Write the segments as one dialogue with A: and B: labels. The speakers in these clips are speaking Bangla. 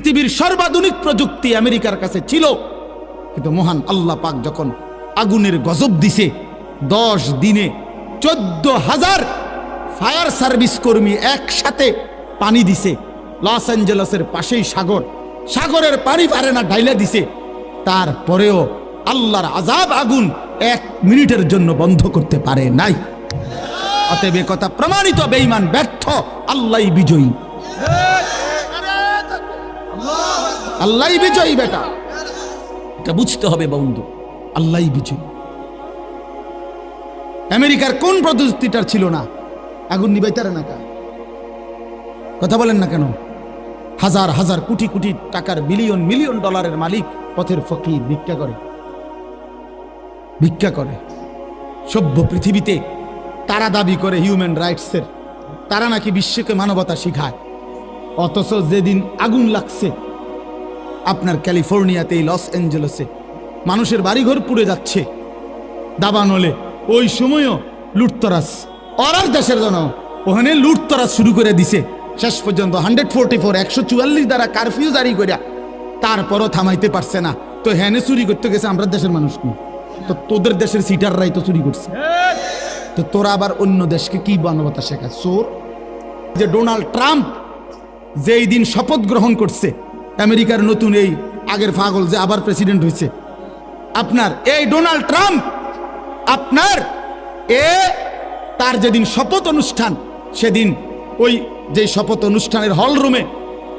A: পৃথিবীর সর্বাধুনিক প্রযুক্তি আমেরিকার কাছে ছিল, কিন্তু মহান আল্লাহ পাক যখন আগুনের গজব দিছে, 10 দিনে 14,000 ফায়ার সার্ভিস কর্মী একসাথে পানি দিছে। লস অ্যাঞ্জেলসের পাশেই সাগর, সাগরের পানি পারে না, ঢাইলা দিছে। তারপরেও আল্লাহর আযাব আগুন 1 মিনিটের জন্য বন্ধ করতে পারে নাই। অতএব কথা প্রমাণিত, বেঈমান ব্যর্থ, আল্লাহই বিজয়ী। আল্লাহই বিজয়ী বেটা, এটা বুঝতে হবে বন্ধু, আল্লাহই বিজয়ী। আমেরিকার কোন প্রযুক্তিটার ছিল না? আগুন নিবাইতারে না কা? কথা বলেন না কেন? হাজার হাজার কোটি কোটি টাকার বিলিয়ন মিলিয়ন ডলারের মালিক পথের ফকির ভিক্ষা করে। সভ্য পৃথিবীতে তারা দাবি করে হিউম্যান রাইটসের, তারা নাকি বিশ্বকে মানবতা শিখায়। অথচ যেদিন আগুন লাগছে আপনার ক্যালিফোর্নিয়াতে, লস অ্যাঞ্জেলেসে, মানুষের বাড়িঘর পুড়ে যাচ্ছে দাবানলে, ওই সময়ও লুটতরাজ অরার দেশের জন্য ওখানে লুটতরাজ শুরু করে দিছে। শেষ পর্যন্ত 144 144 দ্বারা কারফিউ জারি করিয়া তারপরও থামাইতে পারছে না। তো হ্যানে চুরি করতে গেছে আমরা দেশের মানুষ কি? তো তোদের দেশের সিটাররাই তো চুরি করছে। তো তোরা আবার অন্য দেশকে কি মানবতা শেখায়? চোর। যে ডোনাল্ড ট্রাম্প যেই দিন শপথ গ্রহণ করছে, আমেরিকার নতুন এই আগের পাগল যে আবার প্রেসিডেন্ট হয়েছে, আপনার এই ডোনাল্ড ট্রাম্প, আপনার তার যেদিন শপথ অনুষ্ঠান, সেদিন ওই যে শপথ অনুষ্ঠানের হল রুমে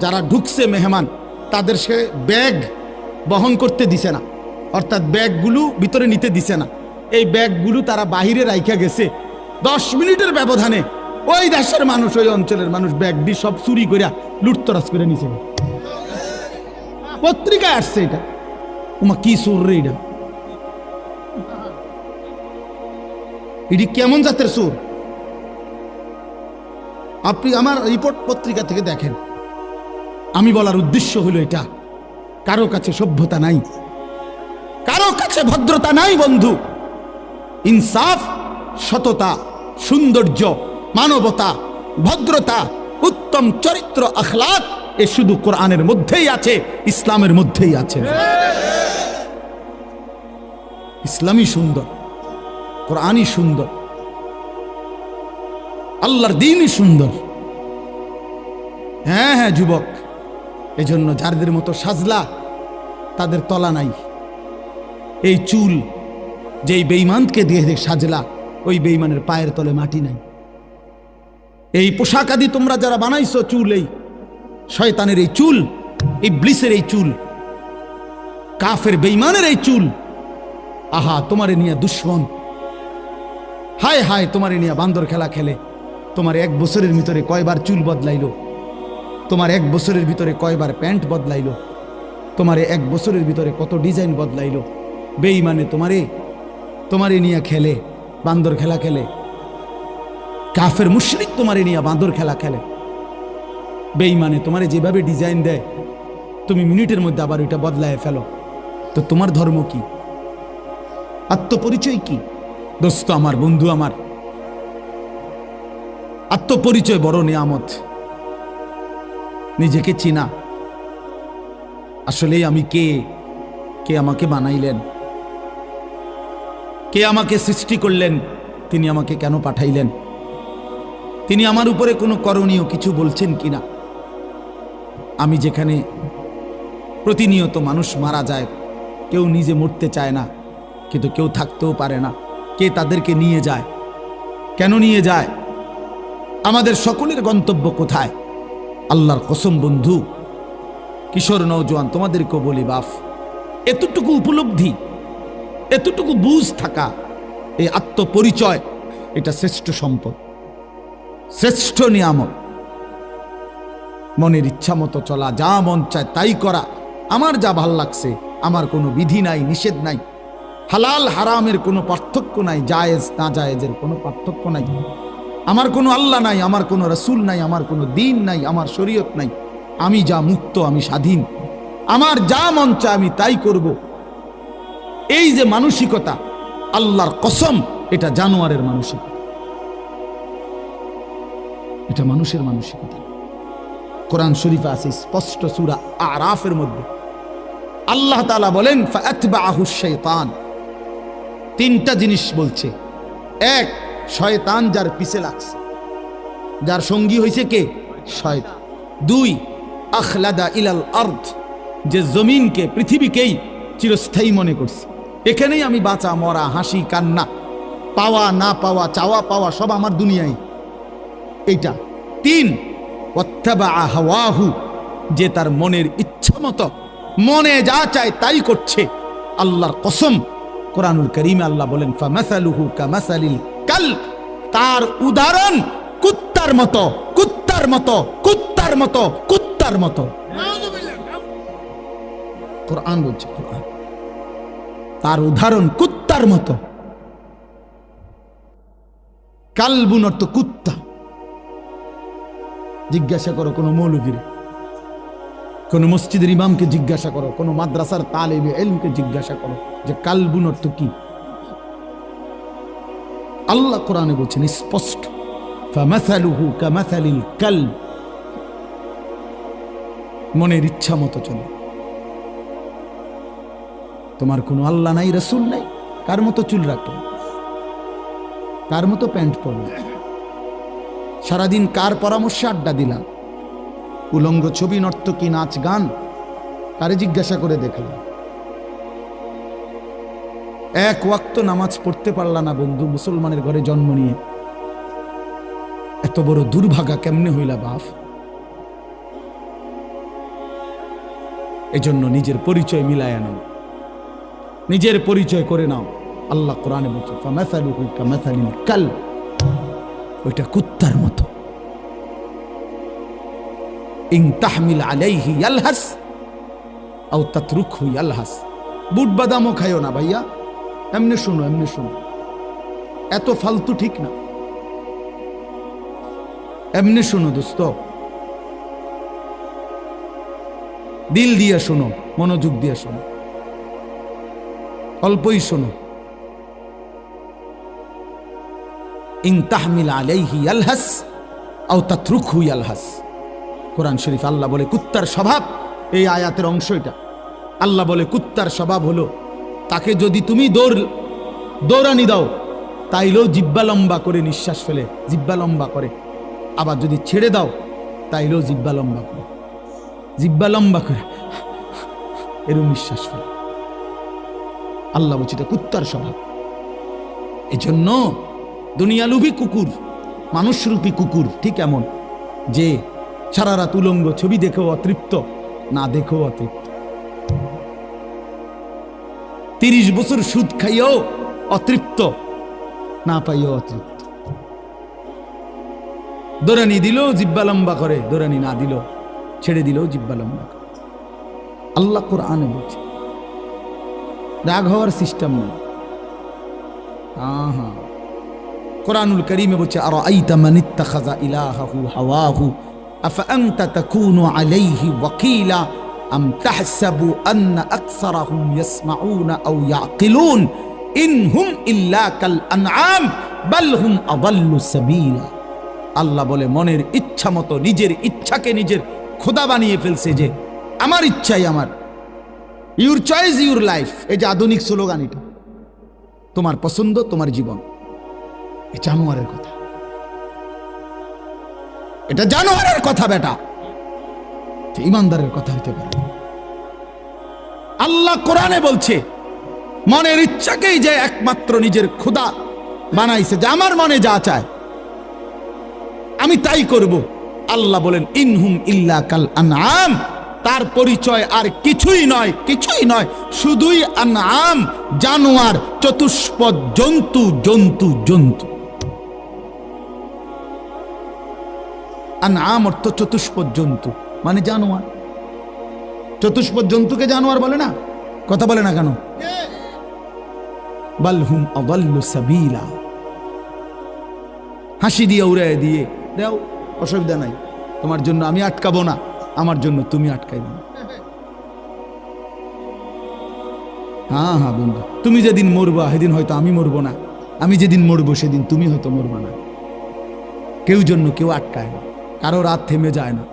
A: যারা ঢুকছে মেহমান, তাদের সে ব্যাগ বহন করতে দিছে না, অর্থাৎ ব্যাগগুলো ভিতরে নিতে দিছে না। এই ব্যাগগুলো তারা বাহিরে রাইখা গেছে। 10 মিনিটের ব্যবধানে ওই দেশের মানুষ, ওই অঞ্চলের মানুষ ব্যাগ দিয়ে সব চুরি করিয়া লুটতরাজ করে নিছে। পত্রিকায় আসছে এটা। ওমা কি চোর রে এটা! এটি কেমন জাতের চোর? আপনি আমার রিপোর্ট পত্রিকা থেকে দেখেন। আমি বলার উদ্দেশ্য হলো এটা, কারো কাছে সভ্যতা নাই, কারো কাছে ভদ্রতা নাই বন্ধু। ইনসাফ, সততা, সৌন্দর্য, মানবতা, ভদ্রতা, উত্তম চরিত্র, আখলাক, এ শুধু কোরআনের মধ্যেই আছে, ইসলামের মধ্যেই আছে। ইসলামই সুন্দর, কোরআনই সুন্দর, আল্লাহর দ্বীনই সুন্দর। হ্যাঁ হ্যাঁ যুবক, এজন্য যাদের মতো সাজলা তাদের তলা নাই। এই চুল যেই বেঈমানকে দিয়ে সাজলা, ওই বেঈমানের পায়ের তলে মাটি নাই। এই পোশাক আদি তোমরা যারা বানাইছো, চুল, এই শয়তানের এই চুল, ইবলিসের এই চুল, কাফের বেঈমানের এই চুল, আহা তোমারে নিয়ে দুশ্মন, হায় হায় তোমারে নিয়ে বান্দর খেলা খেলে। তোমার 1 বছরের ভিতরে কয়বার চুল বদলাইলো? তোমার 1 বছরের ভিতরে কয়বার প্যান্ট বদলাইলো? তোমার 1 বছরের ভিতরে কত ডিজাইন বদলাইলো? বেঈমানে তোমারে নিয়ে খেলে, বান্দর খেলা খেলে। কাফের মুশরিক তোমারে নিয়ে বান্দর খেলা খেলে। বেঈমানে তোমারে যেভাবে ডিজাইন দেয়, তুমি মিনিটের মধ্যে আবার ওইটা বদলায় ফেলো। তো তোমার ধর্ম কি? আত্মপরিচয় কি? দোস্ত আমার, বন্ধু আমার, আত্মপরিচয় বড় নিয়ামত। নিজেকে চিনা, আসলে আমি কে আমাকে বানাইলেন, কে আমাকে সৃষ্টি করলেন, তিনি আমাকে কেন পাঠাইলেন, তিনি আমার উপরে কোনো করণীয় কিছু বলছেন কিনা। আমি যেখানে প্রতিনিয়ত মানুষ মারা যায়, কেউ নিজে মরতে চায় না, কিন্তু কেউ থাকতেও পারে না। কে তাদেরকে নিয়ে যায়? কেন নিয়ে যায়? আমাদের সকলের গন্তব্য কোথায়? আল্লাহর কসম বন্ধু, কিশোর নওজোয়ান, তোমাদেরকেও বলি বাপ, এতটুকু উপলব্ধি, এতটুকু বুঝ থাকা, এই আত্মপরিচয়, এটা শ্রেষ্ঠ সম্পদ, শ্রেষ্ঠ নিয়ামত। মনের ইচ্ছা মতো চলা, যা মন চায় তাই করা, আমার যা ভাল লাগছে, আমার কোনো বিধি নাই, নিষেধ নাই, হালাল হারামের কোনো পার্থক্য নাই, জায়েজ না জায়েজের কোনো পার্থক্য নাই। আমার কোনো আল্লাহ নাই, আমার কোনো রসুল নাই, আমার কোনো দিন নাই, আমার শরীয়ত নাই। আমি যা মুক্ত, আমি স্বাধীন, আমার যা মন চায় আমি তাই করব। এই যে মানসিকতা, আল্লাহর কসম, এটা জানোয়ারের মানসিকতা, এটা মানুষের মানসিকতা। কোরআন শরীফে আছে স্পষ্ট সূরা আরাফের মধ্যে আল্লাহ তাআলা বলেন ফাআতবাহু শাইতান। তিনটা জিনিস বলছে। এক, শয়তান যার পিছে লাগছে, যার সঙ্গী হয়েছে কে? শয়তান। দুই, আখলাদা ইলাল আরদ, যে জমিনকে পৃথিবীকেই চিরস্থায়ী মনে করছে, এখানেই আমি বাঁচা মরা হাসি কান্না পাওয়া না পাওয়া চাওয়া পাওয়া সব আমার দুনিয়ায়, এইটা। তিন, ওয়াত্তাবা হাওয়াহু, যে তার মনের ইচ্ছা মতো মনে যা চায় তাই করছে। আল্লাহর কসম, কোরআনুল কারীমে আল্লাহ বলেন ফামাসালুহু কামাসালিল কালব, তার উদাহরণ কুত্তার মতো, কুত্তার মতো, কুত্তার মতো, কুত্তার মতো। কোরআন বলছে, কোরআন, তার উদাহরণ কুত্তার মতো। কালবুন অর্থ কুত্তা। জিজ্ঞাসা করো কোন মৌলভীর, কোন মসজিদের ইমামকে জিজ্ঞাসা করো, কোন মাদ্রাসার তালেবে ইলমকে জিজ্ঞাসা করো যে কালবুন অর্থ কি। আল্লাহ কোরআনে বলছেন স্পষ্ট ফামাসালুহু কামাসালিল কালব, মনের ইচ্ছা মতো চলে। তোমার কোনো আল্লাহ নাই, রাসূল নাই, কার মতো চুল রাখো, কার মতো প্যান্ট পরো, সারাদিন কার পরামর্শে আড্ডা দিলাম, উলঙ্গ ছবি, নর্তকী, নাচ গান, কারে জিজ্ঞাসা করে দেখলাম। এক ওয়াক্ত নামাজ পড়তে পারলা না বন্ধু, মুসলমানের ঘরে জন্ম নিয়ে, এত বড় দুর্ভাগা কেমনে হইলা বাপ? এজন্য নিজের পরিচয় মিলায়া নাও, নিজের পরিচয় করে নাও। আল্লাহ কোরআনে বলছে ফামাসালুহু কামাসালিল কালব, ওইটা কুত্তার মতো। ইন তাহমিল আলাইহি ইয়ালহাস আও তাতরুকহু ইয়ালহাস। বুট বাদামও খাইও না ভাইয়া, এমনি শুনো, এমনি শুনো, এত ফালতু ঠিক না, এমনি শুনো দোস্ত, দিল দিয়ে শোনো, মনোযোগ দিয়ে শোনো, অল্পই শোনো। ইন তাহমিল আলাইহি ইয়ালহাস আও তাতরুকহু ইয়ালহাস। কোরআন শরীফ আল্লাহ বলে কুত্তার স্বভাব, এই আয়াতের অংশ এটা। আল্লাহ বলে কুত্তার স্বভাব হলো, তাকে যদি তুমি দৌড়ানি দাও তাইলেও জিব্বা লম্বা করে নিঃশ্বাস ফেলে, জিব্বা লম্বা করে। আবার যদি ছেড়ে দাও তাইলেও জিব্বা লম্বা করে, জিব্বা লম্বা করে এরকম নিঃশ্বাস ফেলে। আল্লাহ বলছে এটা কুত্তার স্বভাব। এজন্য দুনিয়ালুভী কুকুর, মানুষরূপী কুকুর ঠিক এমন যে সারা রাত উলঙ্গ ছবি দেখেও অতৃপ্ত, না দেখেও অতৃপ্ত। 30 বছর সুদ খাইও অতৃপ্ত, না পাইও অতৃপ্ত। দৌড়ানি দিলেও জিব্বা লম্বা করে, দৌড়ানি না দিল, ছেড়ে দিলেও জিব্বা লম্বা করে। আল্লাহ কোরআনে বলছে রাগ হওয়ার সিস্টেম নেই। কোরআনুল কারীমে বলছে আরাআইতা মান ইত্তাখাযা ইলাহাহু হাওয়াহু আফাআনতা তাকুনু আলাইহি ওয়াকিলা আম তাহসাবু আন্না আকসারাহুম ইয়াসমাউনা আও ইয়াকিলুন ইনহুম ইল্লা কাল আনআম বাল হুম আযাল্লু সাবিলা। আল্লাহ বলে মনের ইচ্ছা মতো নিজের ইচ্ছাকে নিজের খোদা বানিয়ে ফেলছে, যে আমার ইচ্ছাই আমার, ইউর চয়েস ইউর লাইফ। এই যে আধুনিক স্লোগান, এটা তোমার পছন্দ তোমার জীবন। এ জানোয়ারের কথা, এটা জানোয়ারের কথা বেটা, ইমানদারের কথা হইতে পারে। আল্লাহ কোরআনে বলছে মনের ইচ্ছাকেই যে একমাত্র নিজের খোদা বানাইছে, যে আমার মনে যা চায় আমি তাই করব। আল্লাহ বলেন ইনহুম ইল্লা কাল আনআম, তার পরিচয় আর কিছুই নয়, কিছুই নয়, শুধুই আনআম, জানোয়ার, চতুষ্পদ জন্তু, জন্তু জন্তু। আনআম অর্থ চতুষ্পদ জন্তু, মানে জানোয়ার। চতুষ্পদ জন্তুকে জানোয়ার বলে না? কথা বলে না কেন? বাল হুম আযাল্লু সাবিলা। হাসি দিয়ে উড়ায় দিয়ে দাও, অসুবিধা নাই, তোমার জন্য আমি আটকাবো না, আমার জন্য তুমি আটকাইবে না। হ্যাঁ হ্যাঁ বন্ধু, তুমি যেদিন মরবা সেদিন হয়তো আমি মরবো না, আমি যেদিন মরবো সেদিন তুমি হয়তো মরবা না। কেউ জন্য কেউ আটকায় না, কারো রাত থেমে যায় না।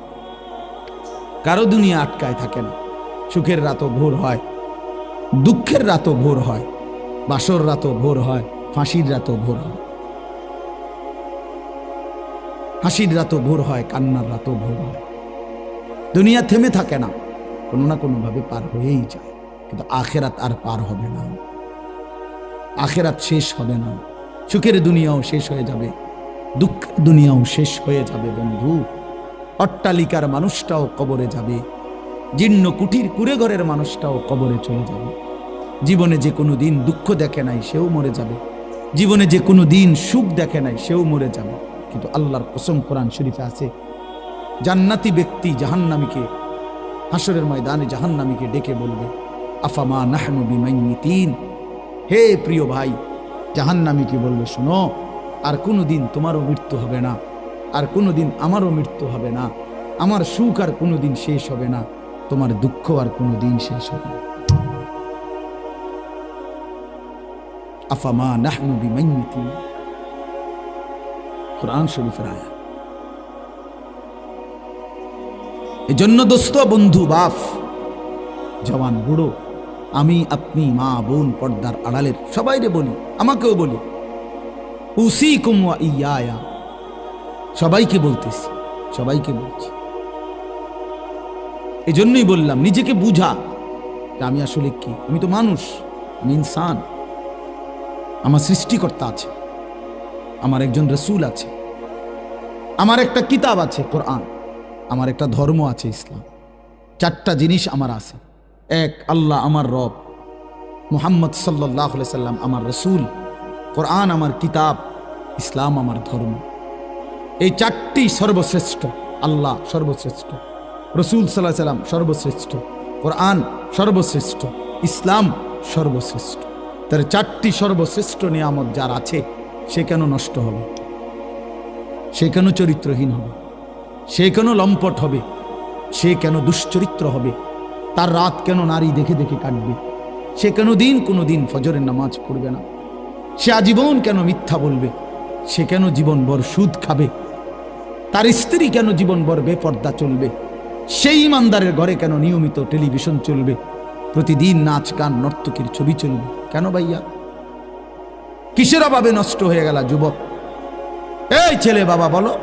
A: কারো দুনিয়া আটকায় থাকে না। সুখের রাতও ভোর হয়, দুঃখের রাতও ভোর হয়, বাসর রাতও ভোর হয়, ফাঁসির রাতও ভোর হয়, হাসির রাতও ভোর হয়, কান্নার রাতও ভোর হয়। দুনিয়া থেমে থাকে না, কোনো না কোনো ভাবে পার হয়েই যায়। কিন্তু আখেরাত আর পার হবে না, আখেরাত শেষ হবে না। সুখের দুনিয়াও শেষ হয়ে যাবে, দুঃখের দুনিয়াও শেষ হয়ে যাবে বন্ধু। অট্টালিকার মানুষটাও কবরে যাবে, জীর্ণ কুঠির কুড়ে ঘরের মানুষটাও কবরে চলে যাবে। জীবনে যে কোনো দিন দুঃখ দেখে নাই সেও মরে যাবে, জীবনে যে কোনো দিন সুখ দেখে নাই সেও মরে যাবে। কিন্তু আল্লাহর কসম, কোরআন শরীফে আছে, জান্নাতি ব্যক্তি জাহান্নামীকে হাসরের ময়দানে জাহান্নামীকে ডেকে বলবে, আফামা নাহনু বিমাইয়িতিন। হে প্রিয় ভাই, জাহান্নামীকে বলবে, শোনো, আর কোনোদিন তোমারও মৃত্যু হবে না, আর কোনোদিন আমারও মৃত্যু হবে না, আমার সুখ আর কোনোদিন শেষ হবে না, তোমার দুঃখ আর কোনোদিন শেষ হবে না। আফামা নাহনু বিমাইয়িতিন, কোরআন শরীফের আয়াত। এজন্য দোস্ত, বন্ধু, বাপ, জওয়ান, বুড়ো, আমি, আপনি, মা, বোন, পর্দার আড়ালের সবাইরে বলি, আমাকেও বলি, উসিকুম ওয়া ইয়া, সবাইকে বলতেছি, সবাইকে বলছি। এজন্যই বললাম, নিজেকে বুঝা যে আমি আসলে কি। আমি তো মানুষ, আমি ইনসান, আমার সৃষ্টিকর্তা আছে, আমার একজন রসুল আছে, আমার একটা কিতাব আছে কোরআন, আমার একটা ধর্ম আছে ইসলাম। চারটা জিনিস আমার আছে। এক, আল্লাহ আমার রব, মুহাম্মদ সাল্লাল্লাহু আলাইহি সাল্লাম আমার রসুল, কোরআন আমার কিতাব, ইসলাম আমার ধর্ম। এই চারটি সর্বশ্রেষ্ঠ। আল্লাহ সর্বশ্রেষ্ঠ, রসুল সাল্লাল্লাহু আলাইহি সাল্লাম সর্বশ্রেষ্ঠ, কোরআন সর্বশ্রেষ্ঠ, ইসলাম সর্বশ্রেষ্ঠ। তার চারটি সর্বশ্রেষ্ঠ নিয়ামত যার আছে, সে কেন নষ্ট হবে? সে কেন চরিত্রহীন হবে? সে কেন লম্পট হবে? সে কেন দুশ্চরিত্র হবে? তার রাত কেন নারী দেখে দেখে কাটবে? সে কেন কোনো দিন ফজরের নামাজ পড়বে না? সে আজীবন কেন মিথ্যা বলবে? সে কেন জীবনভর সুদ খাবে? তার স্ত্রী কেন জীবনভর বেপর্দা চলবে? সেই ইমানদারের ঘরে কেন নিয়মিত টেলিভিশন চলবে? প্রতিদিন নাচ গান নর্তকীর ছবি চলবে? কেন ভাইয়া? কিসের অভাবে নষ্ট হয়ে গেল যুবক? এই ছেলে, বাবা বলো,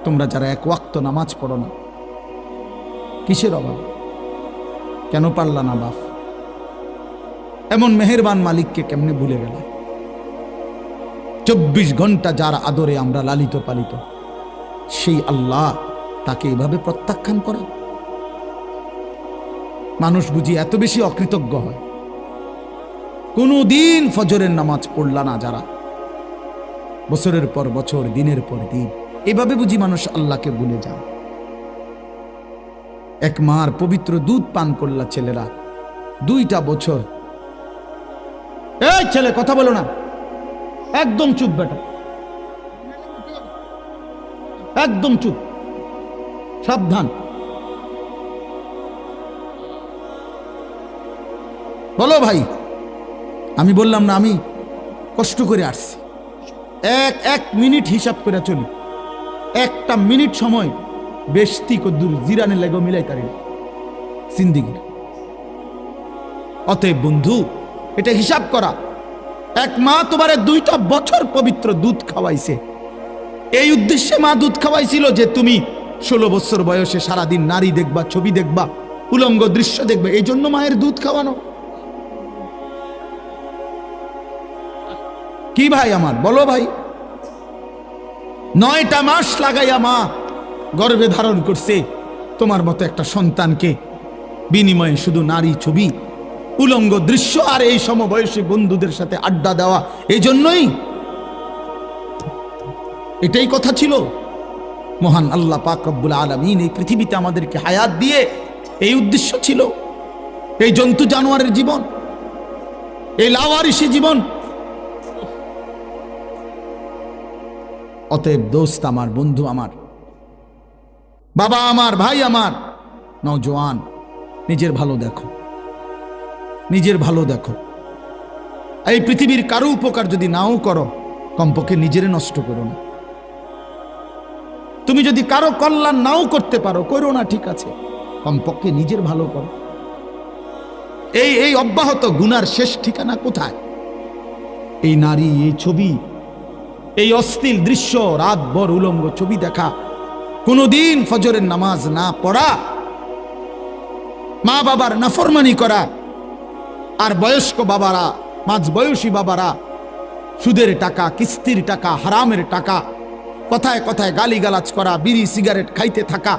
A: তোমরা যারা এক ওয়াক্ত নামাজ পড়ো না, কিসের অভাব? কেন পারলা না বাপ? এমন মেহেরবান মালিককে কেমনে ভুলে গেল? 24 ঘন্টা যার আদরে আমরা লালিত পালিত, সেই আল্লাহ তাকে এভাবে প্রত্যাখ্যান করে? মানুষ বুঝি এত বেশি অকৃতজ্ঞ হয়? কোনদিন ফজরের নামাজ পড়লা না যারা, বছরের পর বছর, দিনের পর দিন, এভাবে বুঝি মানুষ আল্লাহকে ভুলে যায়? এক মার পবিত্র দুধ পান করলা ছেলেরা 2টা বছর। এই ছেলে, কথা বলো না, একদম চুপ বেটা, একদম চুপ, সাবধান। বলো ভাই, আমি বললাম না, আমি কষ্ট করে আসছি। এক মিনিট হিসাব করে চলি, একটা মিনিট সময় বেশতি কদ্দুর জিরানের লেগো মিলাই তারি জিন্দিগির। অতএব বন্ধু, এটা হিসাব করা। এক মা তোমারে 2টা বছর পবিত্র দুধ খাওয়াইছে। এই উদ্দেশ্যে মা দুধ খাওয়াইছিল যে তুমি 16 বছর বয়সে সারাদিন নারী দেখবা, ছবি দেখবা, উলঙ্গ দৃশ্য দেখবে, এই জন্য মায়ের দুধ খাওয়ানো। কি ভাই আমার, বলো ভাই? 9টা মাস লাগাইয়া মা গর্ভে ধারণ করছে তোমার মতো একটা সন্তানকে, বিনিময়ে শুধু নারী ছবি, উলঙ্গ দৃশ্য আর এই সমবয়সী বন্ধুদের সাথে আড্ডা দেওয়া। এই জন্যই এটাই কথা ছিল। মহান আল্লাহ পাক রব্বুল আলামিন এই পৃথিবীতে আমাদেরকে হায়াত দিয়ে এই উদ্দেশ্য ছিল। এই জন্তু জানোয়ারের জীবন, এই লাওয়ারিসি জীবন। অতএব দোস্ত আমার, বন্ধু আমার, বাবা আমার, ভাই আমার, নওজোয়ান, নিজের ভালো দেখো, নিজের ভালো দেখো। এই পৃথিবীর কারো উপকার যদি নাও করো, কমপক্ষে নিজেরে নষ্ট করো না। তুমি যদি কারো কল্যাণ নাও করতে পারো, করো না, ঠিক আছে, কমপক্ষে নিজের ভালো করো। এই অব্যাহত গুনার শেষ ঠিকানা কোথায়? এই নারী, এই ছবি, এই অশ্লীল দৃশ্য, রাতভর উলঙ্গ ছবি দেখা, কোনদিন ফজরের নামাজ না পড়া, মা বাবার নাফরমানি করা, আর বয়স্ক বাবারা, মাঝবয়সী বাবারা সুদের টাকা, কিস্তির টাকা, হারামের টাকা, কথায় কথায় গালিগালাজ করা, বিড়ি সিগারেট খাইতে থাকা,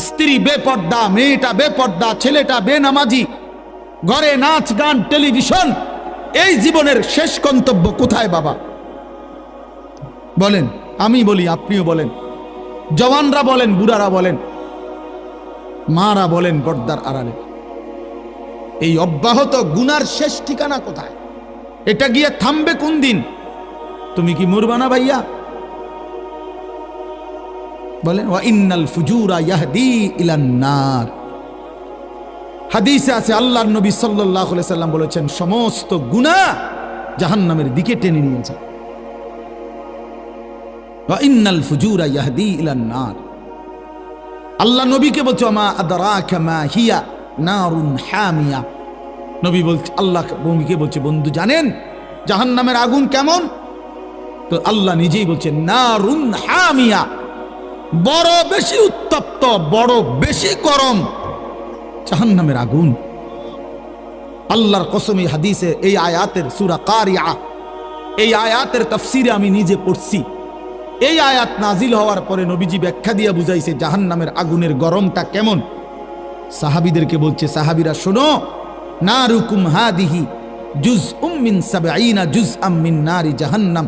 A: স্ত্রী বেপর্দা, মেয়েটা বেপর্দা, ছেলেটা বেনামাজি, ঘরে নাচ গান টেলিভিশন। এই জীবনের শেষ গন্তব্য কোথায় বাবা বলেন? আমি বলি, আপনিও বলেন, জওয়ানরা বলেন, বুড়ারা বলেন, মারা বলেন, পর্দার আড়ালে এই অব্যাহত গুনার শেষ ঠিকানা কোথায়? এটা গিয়ে থামবে কোন দিন? তুমি কি মরবা না ভাইয়া? বলেন, ওয়া ইন্নাল ফুজুরা ইয়াহদি ইলান নার। হাদিসে আছে, আল্লাহর নবী সাল্লাল্লাহু আলাইহি সাল্লাম বলেছেন, সমস্ত গুনাহ জাহান্নামের দিকে টেনে নিয়ে যায়। ওয়া ইন্নাল ফুজুরা ইয়াহদি ইলান নার। আল্লাহ নবীকে বলছে, মা আদরাকা মা হিয়া নারুন হামিয়া। নবী বলছে, আল্লাহ নবীকে বলছে, বন্ধু জানেন জাহান্নামের আগুন কেমন? তো আল্লাহ নিজেই বলছে, নারুন হামিয়া, বড় বেশি উত্তপ্ত, বড় বেশি গরম জাহান্নামের আগুন। আল্লাহর কসম, এই হাদিসে, এই আয়াতের সূরা কারিয়া, এই আয়াতের তাফসীরে আমি নিজে পড়ছি। এই আয়াত নাজিল হওয়ার পরে নবীজি ব্যাখ্যা দিয়ে বুঝাইছে জাহান্নামের আগুনের গরমটা কেমন। সাহাবীদেরকে বলছে, সাহাবীরা শোনো, নারুকুম হাদিহি জুজউম মিন ৭০ জুজআম মিন নারি জাহান্নাম।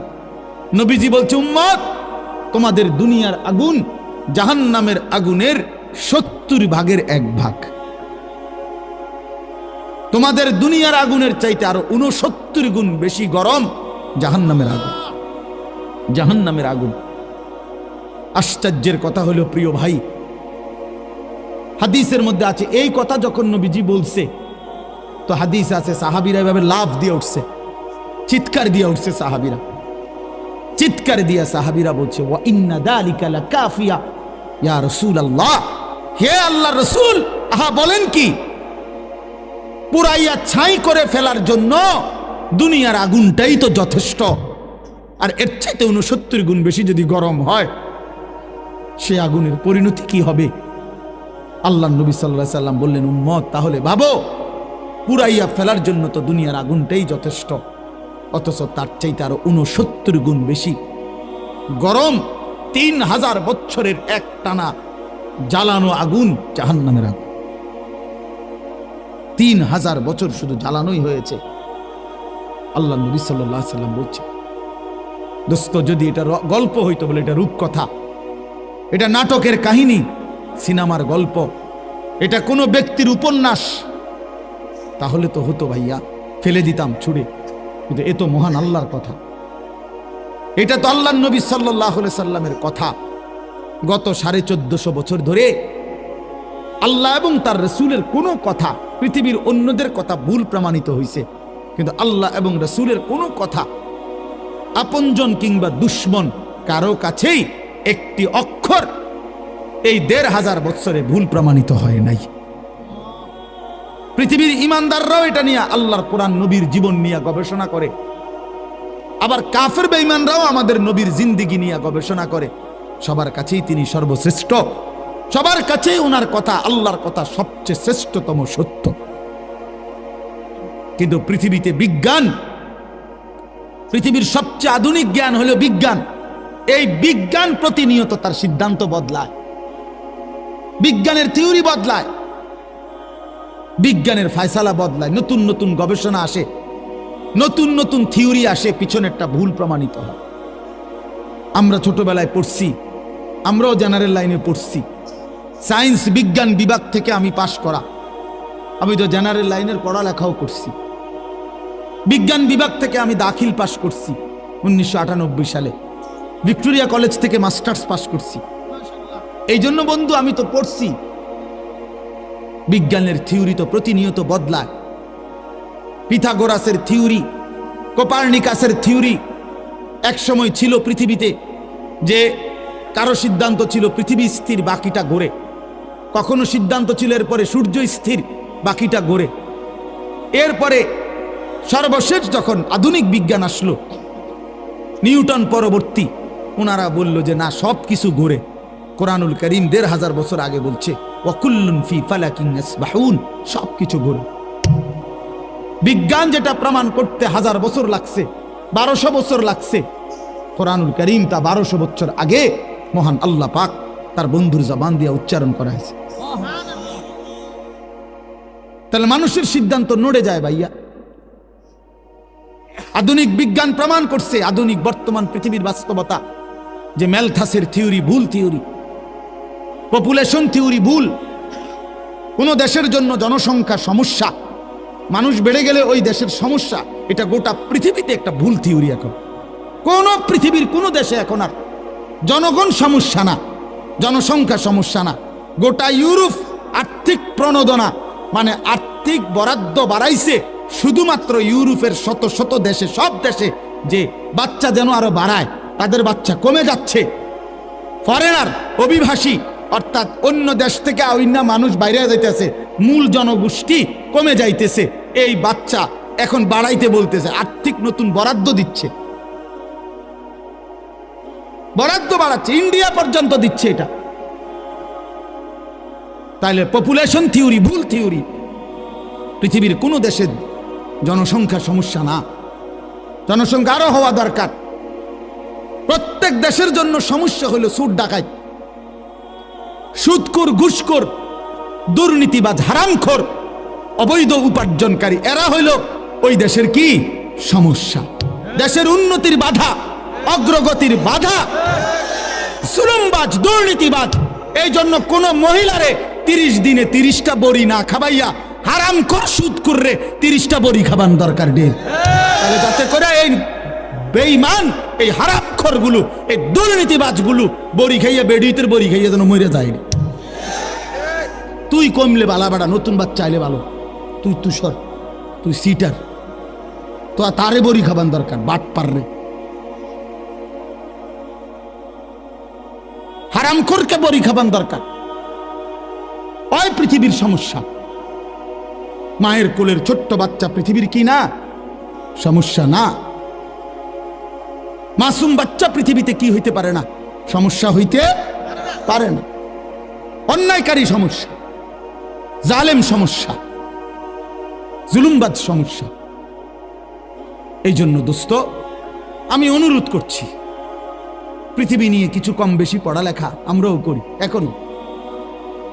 A: নবীজি বলছে, উম্মত, তোমাদের দুনিয়ার আগুন জাহান্নামের আগুনের ৭০ ভাগের ১ ভাগ। তোমাদের দুনিয়ার আগুনের চাইতে আরো ৬৯ গুণ বেশি গরম জাহান্নামের আগুন। জাহান্নামের আগুন। আশ্চর্যের কথা হলো প্রিয় ভাই, হাদিসের মধ্যে আছে, এই কথা যখন নবীজি বলছে, তো হাদিস আছে সাহাবীরা এভাবে লাফ দিয়ে উঠছে, চিৎকার দিয়ে উঠছে সাহাবীরা, চিৎকার দিয়ে সাহাবীরা বলছে, ওয়া ইন্না যালিকা লাকাফিয়া ইয়া রাসূলুল্লাহ, হে আল্লাহর রাসূল, আহা বলেন কি, পুরাইয়া ছাই করে ফেলার জন্য দুনিয়ার আগুনটাই তো যথেষ্ট, আর এর চাইতে ৬৯ গুণ বেশি যদি গরম হয়, সে আগুনের পরিণতি কি হবে? আল্লাহ নবী সাল্লাল্লাহু আলাইহি সাল্লাম বললেন, উম্মত, তাহলে ভাবো, পুরাইয়া ফেলার জন্য তো দুনিয়ার আগুনটাই যথেষ্ট, অথচ তার চাইতে আরো ৬৯ গুণ বেশি গরম ৩০০০ বছরের এক টানা জ্বালানো আগুন জাহান্নামের আগুন। ৩০০০ বছর শুধু জ্বালানোই হয়েছে। আল্লাহ নবী সাল্লাল্লাহু আলাইহি সাল্লাম বলছে, দোস্ত, যদি এটা গল্প হইতো বলে, এটা রূপকথা, এটা নাটকের কাহিনী, সিনেমার গল্প, এটা কোনো ব্যক্তির উপন্যাস, তাহলে তো হতো ভাইয়া, ফেলে দিতাম ছুড়ে। কিন্তু এ তো মহান আল্লাহর কথা, এটা তো আল্লাহ নবী সাল্লাল্লাহু আলাইহি সাল্লামের কথা। গত ১৪৫০ বছর ধরে আল্লাহ এবং তার রাসূলের কোনো কথা, পৃথিবীর অন্যদের কথা ভুল প্রমাণিত হয়েছে, কিন্তু আল্লাহ এবং রাসূলের কোনো কথা, আপনজন কিংবা দুশ্মন, কারো কাছেই একটি অক্ষর এই ১৫০০ বছরে ভুল প্রমাণিত হয় নাই। পৃথিবীর ইমানদাররাও এটা নিয়ে, আল্লাহর কোরআন নবীর জীবন নিয়ে গবেষণা করে, আবার কাফের বেঈমানরাও আমাদের নবীর জিন্দেগি নিয়ে গবেষণা করে। সবার কাছেই তিনি সর্বশ্রেষ্ঠ, সবার কাছেই ওনার কথা, আল্লাহর কথা সবচেয়ে শ্রেষ্ঠতম সত্য। কিন্তু পৃথিবীতে বিজ্ঞান, পৃথিবীর সবচেয়ে আধুনিক জ্ঞান হলো বিজ্ঞান। এই বিজ্ঞান প্রতিনিয়ত তার সিদ্ধান্ত বদলায়, বিজ্ঞানের থিওরি বদলায়, বিজ্ঞানের ফয়সালা বদলায়, নতুন নতুন গবেষণা আসে, নতুন নতুন থিওরি আসে, পিছনেরটা ভুল প্রমাণিত হয়। আমরা ছোটবেলায় পড়ছি, আমরাও জেনারেল লাইনে পড়ছি, সায়েন্স বিজ্ঞান বিভাগ থেকে আমি পাশ করা, আমি তো জেনারেল লাইনের পড়ালেখাও করছি, বিজ্ঞান বিভাগ থেকে আমি দাখিল পাশ করছি ১৯৯৮ সালে, ভিক্টোরিয়া কলেজ থেকে মাস্টার্স পাশ করছি। এই জন্য বন্ধু, আমি তো পড়ছি, বিজ্ঞানের থিওরি তো প্রতিনিয়ত বদলায়। পিথাগোরাসের থিওরি, কোপার্নিকাসের থিওরি, এক সময় ছিল পৃথিবীতে যে কারো সিদ্ধান্ত ছিল পৃথিবী স্থির, বাকিটা ঘোরে। কখনো সিদ্ধান্ত ছিল এরপরে সূর্য স্থির, বাকিটা ঘোরে। এরপরে সর্বশেষ যখন আধুনিক বিজ্ঞান আসলো, নিউটন পরবর্তী, ওনারা বলল যে না, সব কিছু ঘোরে। কোরআনুল কারীম ১৫০০ বছর আগে বলছে ওয়াকুল্লুন ফি ফালাকিন ইয়াসবাহুন, সব কিছু ঘোরে। বিজ্ঞান যেটা প্রমাণ করতে 1000 বছর লাগছে, 1200 বছর লাগছে, কোরআনুল কারীম তা 1200 বছর আগে মহান আল্লাহ পাক তার বন্ধুর জবান দিয়ে উচ্চারণ করা হয়েছে। তাহলে মানুষের সিদ্ধান্ত নড়ে যায় ভাইয়া। আধুনিক বিজ্ঞান প্রমাণ করছে, আধুনিক বর্তমান পৃথিবীর বাস্তবতা, যে ম্যালথাসের থিওরি ভুল থিওরি, পপুলেশন থিওরি ভুল। কোন দেশের জন্য জনসংখ্যা সমস্যা, মানুষ বেড়ে গেলে ওই দেশের সমস্যা, এটা গোটা পৃথিবীতে একটা ভুল থিওরি। এখন কোন পৃথিবীর কোন দেশে এখন আর জনগণ সমস্যা না, জনসংখ্যা সমস্যা না। গোটা ইউরোপ আর্থিক প্রণোদনা মানে আর্থিক বরাদ্দ বাড়াইছে শুধুমাত্র ইউরোপের শত শত দেশে, সব দেশে, যে বাচ্চা যেন আরো বাড়ায়, তাদের বাচ্চা কমে যাচ্ছে। ফরেনার, অভিবাসী, অর্থাৎ অন্য দেশ থেকে অন্য মানুষ বাইরে যাইতেছে, মূল জনগোষ্ঠী কমে যাইতেছে। এই বাচ্চা এখন বাড়াইতে বলতেছে, আর্থিক নতুন বরাদ্দ দিচ্ছে, বরাদ্দ বাড়াচ্ছে, ইন্ডিয়া পর্যন্ত দিচ্ছে এটা। তাইলে পপুলেশন থিওরি ভুল থিওরি। পৃথিবীর কোন দেশের জনসংখ্যা সমস্যা না, জনসংখ্যা আরো হওয়া দরকার। প্রত্যেক দেশের জন্য সমস্যা হলো সুদ ডাকাত, সুদখোর, ঘুষখোর, দুর্নীতিবাজ, হারামখোর, অবৈধ উপার্জনকারী, এরা হইল ওই দেশের কি সমস্যা। দেশের উন্নতির বাধা, অগ্রগতির বাধা, জুলুমবাজ, দুর্নীতিবাজ। এই জন্য কোন মহিলারে 30 দিনে 30টা বড়ি না খাবাইয়া হারামখোর সুদখোররে 30টা বড়ি খাবান দরকার ডের। তাহলে যাতে করে এই বেঈমান, এই হারামখোর গুলো, এই দুর্নীতিবাজ গুলো বড়ি খাইয়া, বেডিতের বড়ি খাইয়া যেন মরে যায়। তুই কমলে বালা বাড়া, নতুন বাচ্চা আইলে ভালো, তুই তুষর, তুই সিটার, তো তারে বড়ি খাবান দরকার, বাট পাররে। হারামখোরকে বড়ি খাবান দরকার। ওই পৃথিবীর সমস্যা। মায়ের কোলের ছোট্ট বাচ্চা পৃথিবীর কি না সমস্যা না? মাসুম বাচ্চা পৃথিবীতে কি হইতে পারে না? সমস্যা হইতে পারে না। অন্যায়কারী সমস্যা, জালেম সমস্যা, জুলুমবাজ সমস্যা। এই জন্য দোস্ত, আমি অনুরোধ করছি, পৃথিবী নিয়ে কিছু কম বেশি পড়ালেখা আমরাও করি, এখনো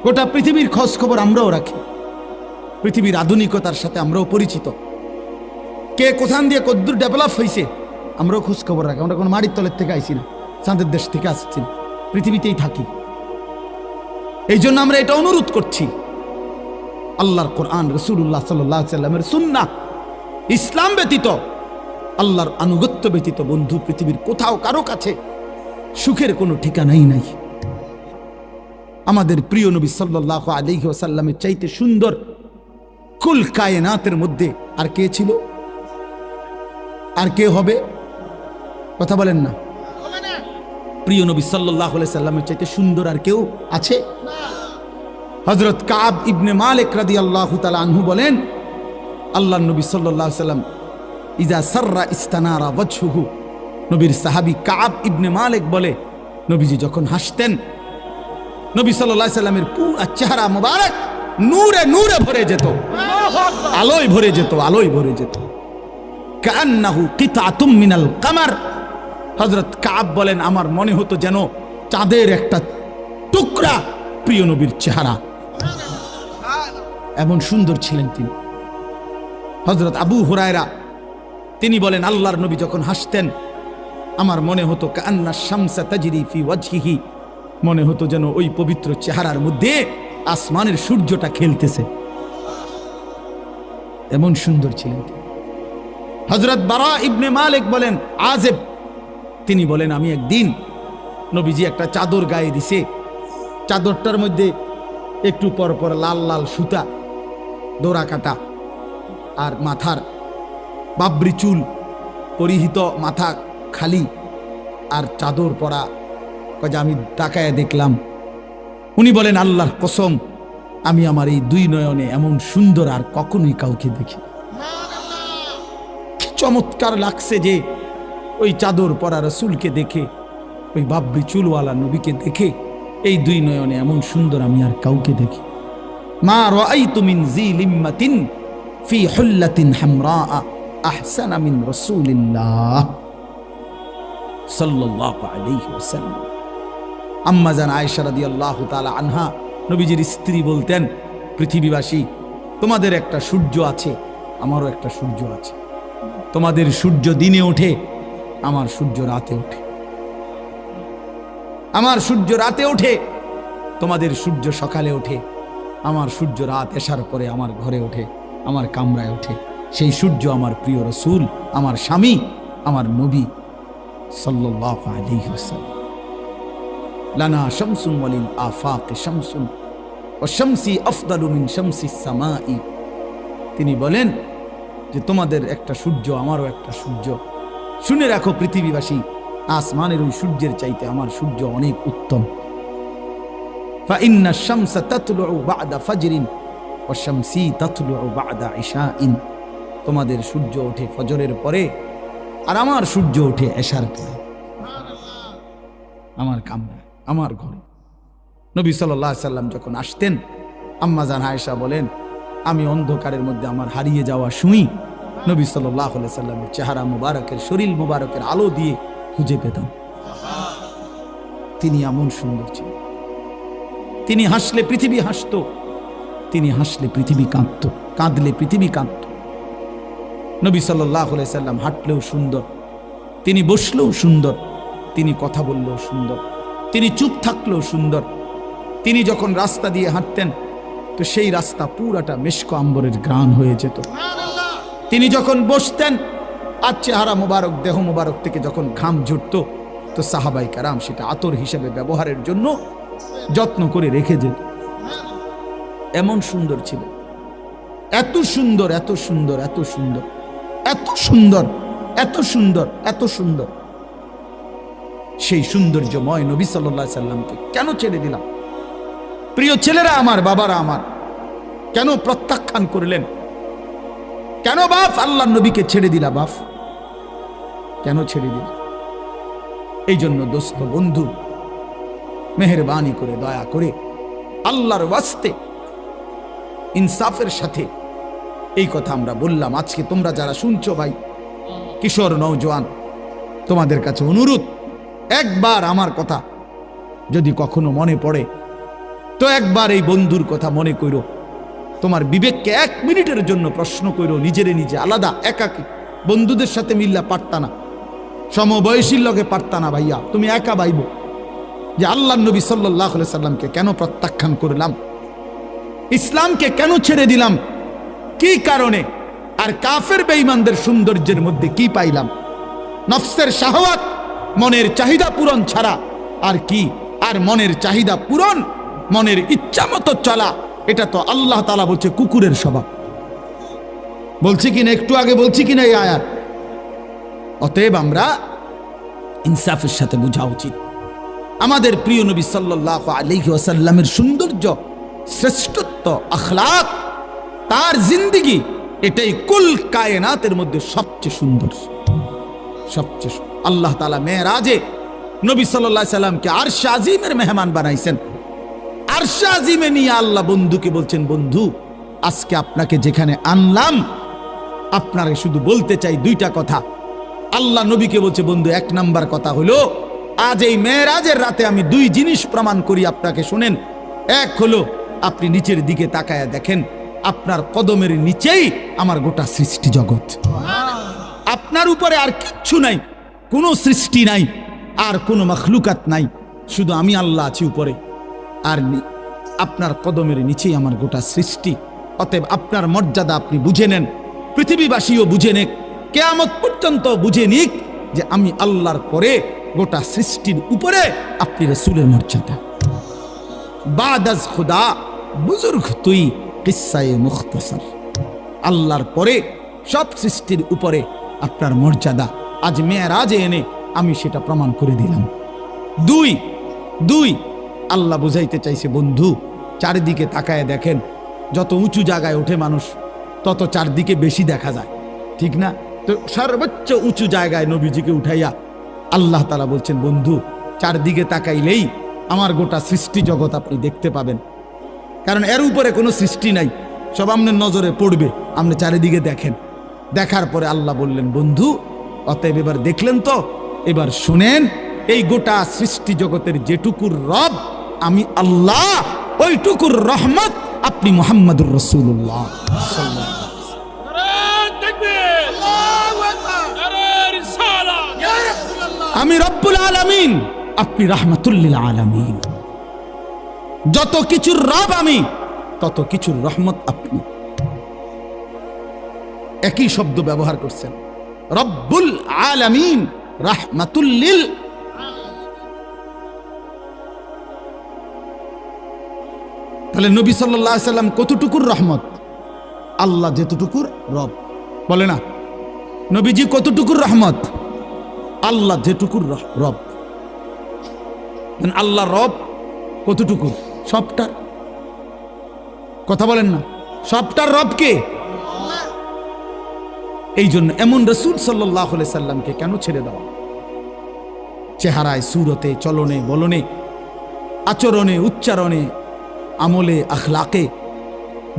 A: গোটা পৃথিবীর খোঁজ খবর আমরাও রাখি, পৃথিবীর আধুনিকতার সাথে আমরাও পরিচিত, কে কোথান দিয়ে কদ্দূর ডেভেলপ হয়েছে আমরাও খোঁজ খবর রাখি। আমরা কোনো মাটির তলের থেকে আইসি না, চাঁদের দেশ থেকে আসছি না, পৃথিবীতেই থাকি। এই জন্য আমরা এটা অনুরোধ করছি, আল্লাহর কোরআন, রাসূলুল্লাহ সাল্লাল্লাহু আলাইহি সাল্লামের সুন্নাহ, ইসলাম ব্যতীত, আল্লাহর আনুগত্য ব্যতীত বন্ধু পৃথিবীর কোথাও কারো কাছে সুখের কোনো ঠিকানাই নাই। আমাদের প্রিয় নবী সাল্লাল্লাহু আলাইহি ওয়াসাল্লামের চাইতে সুন্দর কুল কায়নাতের মধ্যে আর কে ছিল, আর কে হবে? কথা বলেন না। প্রিয় নবী সাল্লাল্লাহু আলাইহি সাল্লামের চাইতে সুন্দর আর কেউ আছে? হযরত কাব ইবনে মালিক রাদিয়াল্লাহু তাআলা আনহু বলেন, আল্লাহর নবী সাল্লাল্লাহু আলাইহি সাল্লাম ইজা সাররা ইস্তানারা ওয়াজহুহু, নবীর সাহাবী কাব ইবনে মালিক বলে, নবীজি যখন হাসতেন, নবী সাল্লাল্লাহু আলাইহি সাল্লামের পুরো চেহারা মোবারক নূরে নূরে ভরে যেত, আলোয় ভরে যেত, আলোয় ভরে যেত। কান্নাহু কিতাতুম মিনাল কামার, হযরত কাব বলেন, আমার মনে হতো যেন চাঁদের একটা টুকরা প্রিয় নবীর চেহারা, এমন সুন্দর ছিলেন তিনি। হযরত আবু হুরায়রা তিনি বলেন, আল্লাহর নবী যখন হাসতেন আমার মনে হতো কান্না শামসা তাজরি ফি ওয়াজহিহি, মনে হতো যেন ওই পবিত্র চেহারার মধ্যে আসমানের সূর্যটা খেলতেছে, এমন সুন্দর ছিলেন তিনি। হযরত বারা ইবনে মালিক বলেন, আজেব, তিনি বলেন, আমি একদিন নবীজি একটা চাদর গায়ে দিছে, চাদরটার মধ্যে একটু পর পর লাল লাল সুতা, দোরা কাটা, আর মাথার বাবরি চুল পরিহিত, মাথা খালি, আর চাদর পরা। আমি তাকায় দেখলাম উনি বলেন, আল্লাহর কসম, আমি আমার এই দুই নয়নে এমন সুন্দর আর কখনোই কাউকে দেখি। কি চমৎকার লাগছে যে ওই চাদর পরা রাসূলকে দেখে, ওই বাবরি চুলওয়ালা নবীকে দেখে এই দুই নয়নে এমন সুন্দর আমি আর কাউকে দেখি। মা রাআইতু মিন জি লিম্মাতিন ফি হুল্লাতিন হামরা আহসানা মিন রাসূলিল্লাহ সাল্লাল্লাহু আলাইহি ওয়াসাল্লাম। আম্মা জান আয়েশা রাদিয়াল্লাহু তাআলা আনহা নবীজির স্ত্রী বলতেন, পৃথিবীবাসী, তোমাদের একটা সূর্য আছে, আমারও একটা সূর্য আছে। তোমাদের সূর্য দিনে ওঠে, আমার সূর্য রাতে ওঠে। আমার সূর্য রাতে ওঠে, তোমাদের সূর্য সকালে ওঠে। আমার সূর্য রাত এশার পরে আমার ঘরে ওঠে, আমার কামরায় ওঠে। সেই সূর্য আমার প্রিয় রাসূল, আমার স্বামী, আমার নবী সাল্লাল্লাহু আলাইহি ওয়াসাল্লাম। লানা শামসুন ওয়ালিল আফাক শামসুন ওয়া শামসি আফদালু মিন শামসিস সামাই। তিনি বলেন যে তোমাদের একটা সূর্য, আমারও একটা সূর্য। শুনে রাখো পৃথিবীবাসী, আসমানের ওই সূর্যের চাইতে আমার সূর্য অনেক উত্তম। ফাইন্নাশ শামসা তাতলুউ বা'দা ফাজরিন ওয়া শামসি তাতলুউ বা'দা ইশাইন। তোমাদের সূর্য ওঠে ফজরের পরে, আর আমার সূর্য ওঠে এশার পরে, আমার কামরা, আমার ঘরে। নবী সাল্লাল্লাহু আলাইহি সাল্লাম যখন আসতেন, আম্মা জান আয়েশা বলেন, আমি অন্ধকারের মধ্যে আমার হারিয়ে যাওয়া শুই নবী সাল্লাল্লাহু আলাইহি সাল্লামের চেহারা মুবারকের, শরীর মুবারকের আলো দিয়ে খুঁজে পেতাম। তিনি এমন সুন্দর ছিলেন। তিনি হাসলে পৃথিবী হাসত, তিনি হাসলে পৃথিবী কাঁদত, কাঁদলে পৃথিবী কাঁদত। নবী সাল্লাল্লাহু আলাইহি সাল্লাম হাঁটলেও সুন্দর, তিনি বসলেও সুন্দর, তিনি কথা বললেও সুন্দর, তিনি চুপ থাকলেও সুন্দর। তিনি যখন রাস্তা দিয়ে হাঁটতেন তো সেই রাস্তা পুরাটা মেশক আম্বরের ঘ্রাণ হয়ে যেত। তিনি যখন বসতেন আর চেহারা মুবারক, দেহ মুবারক থেকে যখন ঘাম ঝরত তো সাহাবায়ে কেরাম সেটা আতর হিসেবে ব্যবহারের জন্য যত্ন করে রেখে যেত। এমন সুন্দর ছিল, এত সুন্দর, এত সুন্দর, এত সুন্দর, এত সুন্দর, এত সুন্দর, এত সুন্দর। সেই সৌন্দর্যময় নবী সাল্লাল্লাহু আলাইহি সাল্লামকে কেন ছেড়ে দিলাম? প্রিয় ছেলেরা আমার, বাবারা আমার, কেন প্রত্যাখ্যান করলেন? কেন বাপ আল্লাহর নবীকে ছেড়ে দিলা? বাপ কেন ছেড়ে দিলা? এই জন্য দোস্ত, বন্ধু, মেহেরবানি করে, দয়া করে, আল্লাহর ওয়াস্তে ইনসাফের সাথে এই কথা আমরা বললাম। আজকে তোমরা যারা শুনছো ভাই, কিশোর নওজোয়ান, তোমাদের কাছে অনুরোধ, একবার আমার কথা যদি কখনো মনে পড়ে তো একবার এই বন্ধুর কথা মনে করো। তোমার বিবেককে 1 মিনিটের জন্য প্রশ্ন করো, নিজেরে নিজে আলাদা, একাকী। বন্ধুদের সাথে মিল্লা পারতা না, সমবয়সীর লগে পারতা না ভাইয়া, তুমি একা ভাইব যে আল্লাহর নবী সাল্লাল্লাহু আলাইহি সাল্লামকে কেন প্রত্যাখ্যান করলাম, ইসলামকে কেন ছেড়ে দিলাম, কি কারণে, আর কাফের বেঈমানদের সৌন্দর্যের মধ্যে কি পাইলাম? নফসের শাহওয়াত, মনের চাহিদা পূরণ ছাড়া আর কি? আর মনের চাহিদা পূরণ, মনের ইচ্ছা মতো চলা, এটা তো আল্লাহ তাআলা বলছে কুকুরের স্বভাব। বলছি কিনা, একটু আগে বলছি কিনা এই আয়াত? অতএব আমরা ইনসাফের সাথে বোঝা উচিত আমাদের প্রিয় নবী সাল্লাল্লাহু আলাইহি ওয়াসাল্লামের সৌন্দর্য, শ্রেষ্ঠত্ব, আখলাক, তার জিন্দেগি, এটাই কুল কায়নাতের মধ্যে সবচেয়ে সুন্দর, সবচেয়ে। আল্লাহ তাআলা মেরাজে নবী সাল্লাল্লাহু আলাইহি সাল্লামকে আরশে আজিমের মেহমান বানাইছেন। আরশে আজিমে নিয়ে আল্লাহ বন্ধুকে বলছেন, বন্ধু আজকে আপনাকে যেখানে আনলাম, আপনারে শুধু বলতে চাই 2টা কথা। আল্লাহ নবীকে বলছে, বন্ধু 1 নাম্বার কথা হলো, আজ এই মেরাজের রাতে আমি 2 জিনিস প্রমাণ করি আপনাকে, শুনেন। এক হলো, আপনি নিচের দিকে তাকায়া দেখেন, আপনার কদমের নিচেই আমার গোটা সৃষ্টি জগৎ। আপনার উপরে আর কিচ্ছু নাই, কোনো সৃষ্টি নাই, আর কোনো মখলুকাত নাই, শুধু আমি আল্লাহ আছি উপরে, আর আপনার কদমের নিচেই আমার গোটা সৃষ্টি। অতএব আপনার মর্যাদা আপনি বুঝে নেন, পৃথিবীবাসীও বুঝে নেক, কিয়ামত পর্যন্ত বুঝে নিক যে আমি আল্লাহর পরে গোটা সৃষ্টির উপরে আপনি রাসূলের মর্যাদা। বাদাজ খুদা বুজুর্গ তুই কিসায়ে মুখতাসার। আল্লাহর পরে সব সৃষ্টির উপরে আপনার মর্যাদা। আজ মেরাজে এনে আমি সেটা প্রমাণ করে দিলাম। দুই আল্লাহ বুঝাইতে চাইছে, বন্ধু চারিদিকে তাকায় দেখেন, যত উঁচু জায়গায় ওঠে মানুষ তত চারদিকে বেশি দেখা যায়, ঠিক না? তো সর্বোচ্চ উঁচু জায়গায় নবীজিকে উঠাইয়া আল্লাহ তাআলা বলছেন, বন্ধু চারদিকে তাকাইলেই আমার গোটা সৃষ্টি জগৎ আপনি দেখতে পাবেন, কারণ এর উপরে কোনো সৃষ্টি নাই, সব আপনার নজরে পড়বে, আপনি চারিদিকে দেখেন। দেখার পরে আল্লাহ বললেন, বন্ধু অতএব এবার দেখলেন তো, এবার শুনেন, এই গোটা সৃষ্টি জগতের যেটুকুর রব আমি আল্লাহ, ওইটুকুর রহমত আপনি মুহাম্মদুর রাসূলুল্লাহ। আমি রব্বুল আলামিন, আপনি রাহমাতুল লিল আলামিন। যত কিছুর রব আমি, তত কিছুর রহমত আপনি। একই শব্দ ব্যবহার করছেন, রব্বুল আলামিন, রাহমাতুল লিল। তাহলে নবী সাল্লাল্লাহু আলাইহি সাল্লাম কতটুকুর রহমত? আল্লাহ যেতটুকুর রব, বলে না নবীজি কতটুকুর রহমত? আল্লাহ যেটুকুর রব। আল্লাহ রব কতটুকুর? সবটার। কথা বলেন না, সবটার রব কে? এই জন্য এমন রাসূল সাল্লাল্লাহু আলাইহি সাল্লামকে কেন ছেড়ে দেওয়া? চেহারায়, সুরতে, চলনে, বলনে, আচরণে, উচ্চারণে, আমলে, আখলাকে,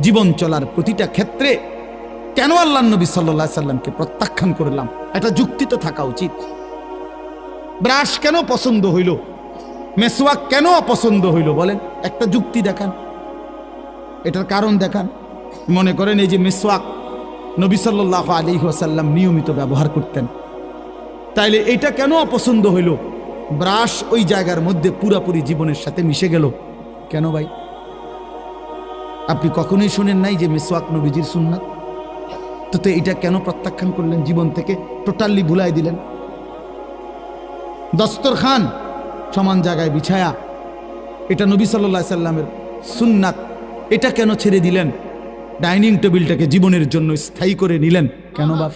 A: জীবন চলার প্রতিটা ক্ষেত্রে কেন আল্লাহ নবী সাল্লাল্লাহু আলাইহি সাল্লামকে প্রত্যাখ্যান করলাম? এটা যুক্তি তো থাকা উচিত। ব্রাশ কেন পছন্দ হইল, মেসওয়াক কেন অপছন্দ হইল বলেন? একটা যুক্তি দেখান, এটার কারণ দেখান। মনে করেন এই যে মেসওয়াক নবী সাল্লাল্লাহু আলাইহি ওয়াসাল্লাম নিয়মিত ব্যবহার করতেন, তাইলে এটা কেন অপছন্দ হইল? ব্রাশ ওই জায়গার মধ্যে পুরাপুরি জীবনের সাথে মিশে গেল কেন ভাই? আপনি কখনোই শুনেন নাই যে মেসওয়াক নবীজির সুন্নাত? তো এটা কেন প্রত্যাখ্যান করলেন? জীবন থেকে টোটালি ভুলাই দিলেন। দস্তরখান সমান জায়গায় বিছায়া, এটা নবী সাল্লাল্লাহু আলাইহি সাল্লামের সুন্নাত, এটা কেন ছেড়ে দিলেন? ডাইনিং টেবিলটাকে জীবনের জন্য স্থায়ী করে নিলেন কেন বাপ?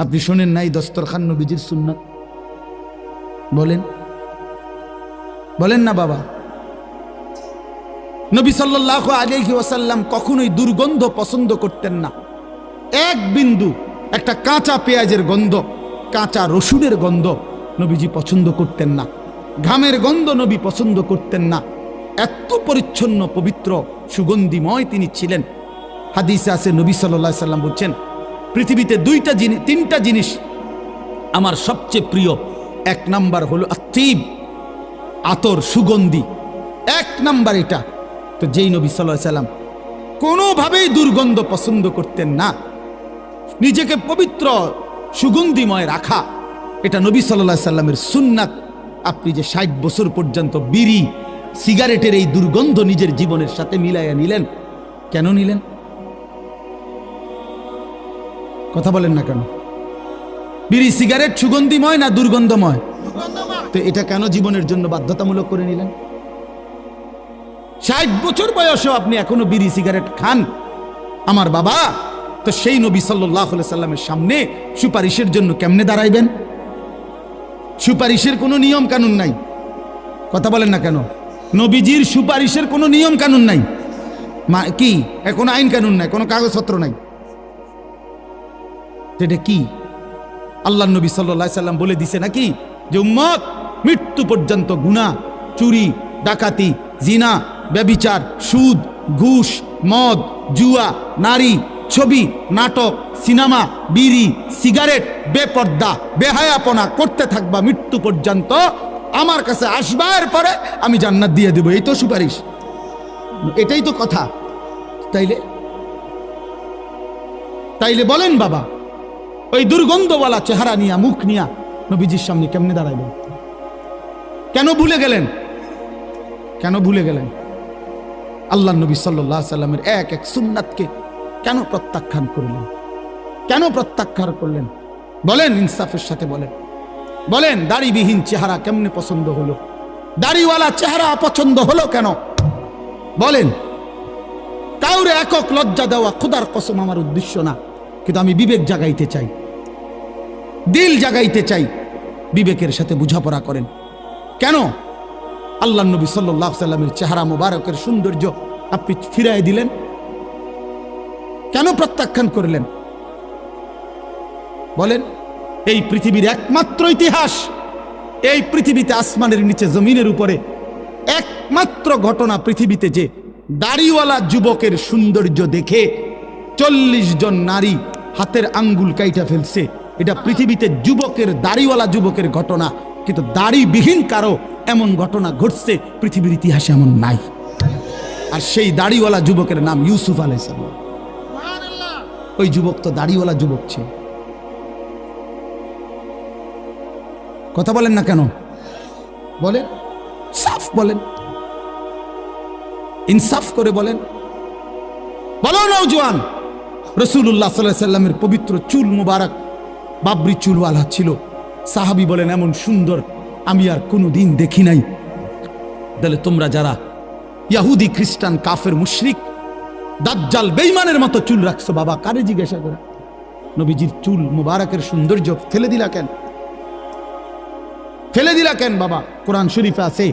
A: আপনি শোনেন নাই দস্তরখান নবীজির সুন্নাত? বলেন, বলেন না বাবা। নবী সাল্লাল্লাহু আলাইহি ওয়াসাল্লাম কখনোই দুর্গন্ধ পছন্দ করতেন না। এক বিন্দু, একটা কাঁচা পেঁয়াজের গন্ধ, কাঁচা রসুনের গন্ধ নবীজি পছন্দ করতেন না। ঘামের গন্ধ নবী পছন্দ করতেন না। এত পরিচ্ছন্ন, পবিত্র, সুগন্ধিময় তিনি ছিলেন। হাদিসে আছে নবী সাল্লাল্লাহু আলাইহি সাল্লাম বলছেন, পৃথিবীতে তিনটা জিনিস আমার সবচেয়ে প্রিয়। এক নাম্বার হলো আত্তিব, আতর, সুগন্ধি, এক নাম্বার এটা। তো যেই নবী সাল্লাল্লাহু আলাইহি সাল্লাম কোনোভাবেই দুর্গন্ধ পছন্দ করতেন না, নিজেকে পবিত্র সুগন্ধিময় রাখা, এটা নবী সাল্লাল্লাহু আলাইহি সাল্লামের সুন্নাত। আপনি যে 60 বছর পর্যন্ত বিড়ি, সিগারেটের এই দুর্গন্ধ নিজের জীবনের সাথে মিলাইয়া নিলেন, কেন নিলেন? কথা বলেন না কেন? বিড়ি সিগারেট সুগন্ধিময় না দুর্গন্ধময়? তো এটা কেন জীবনের জন্য বাধ্যতামূলক করে নিলেন? 60 বছর বয়সেও আপনি এখনো বিড়ি সিগারেট খান আমার বাবা, তো সেই নবী সাল্লাল্লাহু আলাইহি সাল্লামের সামনে সুপারিশের জন্য কেমনে দাঁড়াইবেন? সুপারিশের কোনো নিয়ম কানুন নাই। কথা বলেন না কেন? নবীজির সুপারিশের কোনো নিয়ম কানুন নাই। কি কোনো আইন কানুন নাই, কোনো কাগজপত্র নাই। এটা কি? আল্লাহ নবী সাল্লাল্লাহু আলাইহি সাল্লাম বলে দিছে নাকি যে উম্মত মৃত্যু পর্যন্ত গুনাহ, চুরি, ডাকাতি, জিনা, ব্যভিচার, সুদ, ঘুষ, মদ, জুয়া, নারী, ছবি, নাটক, সিনেমা, বিড়ি, সিগারেট, বেপর্দা, বেহায়াপনা করতে থাকবা মৃত্যু পর্যন্ত, আমার কাছে আসবার পরে আমি জান্নাত দিয়ে দেব। এই তো সুপারিশ, এটাই তো কথা। তাইলে বলেন বাবা, ওই দুর্গন্ধওয়ালা চেহারা নিয়া, মুখ নিয়া নবীজির সামনে কেমনে দাঁড়াইবেন? কেন ভুলে গেলেন? কেন ভুলে গেলেন? আল্লাহ নবী সাল্লাল্লাহু আলাইহি সাল্লামের এক এক সুন্নাতকে কেন প্রত্যাখ্যান করলেন? কেন প্রত্যাখ্যান করলেন? বলেন, ইনসাফের সাথে বলেন। বলেন, দাড়িবিহীন চেহারা কেমনে পছন্দ হলো? দাড়িওয়ালা চেহারা অপছন্দ হলো কেন? বলেন। কাউরে একক লজ্জা দেওয়া খোদার কসম আমার উদ্দেশ্য না, কিন্তু আমি বিবেক জাগাইতে চাই, দিল জাগাইতে চাই। বিবেকের সাথে বোঝাপড়া করেন। কেন আল্লাহ নবী সাল্লাল্লাহু আলাইহি সাল্লামের চেহারা মোবারকের সৌন্দর্য আপনি ফিরাই দিলেন? কেন প্রত্যাখ্যান করলেন বলেন? এই পৃথিবীর একমাত্র ইতিহাস, এই পৃথিবীতে আসমানের নিচে জমিনের উপরে একমাত্র ঘটনা পৃথিবীতে যে দাড়িওয়ালা যুবকের সৌন্দর্য দেখে 40 জন নারী হাতের আঙ্গুল কাইটা ফেলছে। এটা পৃথিবীতে যুবকের, দাড়িওয়ালা যুবকের ঘটনা, কিন্তু দাড়িবিহীন কারো এমন ঘটনা ঘটছে পৃথিবীর ইতিহাসে এমন নাই। আর সেই দাড়িওয়ালা যুবকের নাম ইউসুফ আলাইহিস সালাম। ওই যুবক তো দাড়িওয়ালা যুবক ছিল। কথা বলেন না কেন? বলেন, সাফ বলেন, ইনসাফ করে বলেন। বলো নওজোয়ান, রাসূলুল্লাহ সাল্লাল্লাহু আলাইহি সাল্লামের পবিত্র চুল মুবারক বাবরি চুলওয়ালা ছিল। সাহাবী বলেন এমন সুন্দর আমি আর কোনোদিন দেখি নাই। তাহলে তোমরা যারা ইহুদি, খ্রিস্টান, কাফের, মুশরিক, দাজ্জাল, বেঈমানের মতো চুল রাখছো, বাবা কারে জিজ্ঞাসা করে? নবীজির চুল মুবারকের সৌন্দর্য ফেলে দিলা কেন? ফেলে দিলা কেন বাবা? কোরআন শরীফে আছে,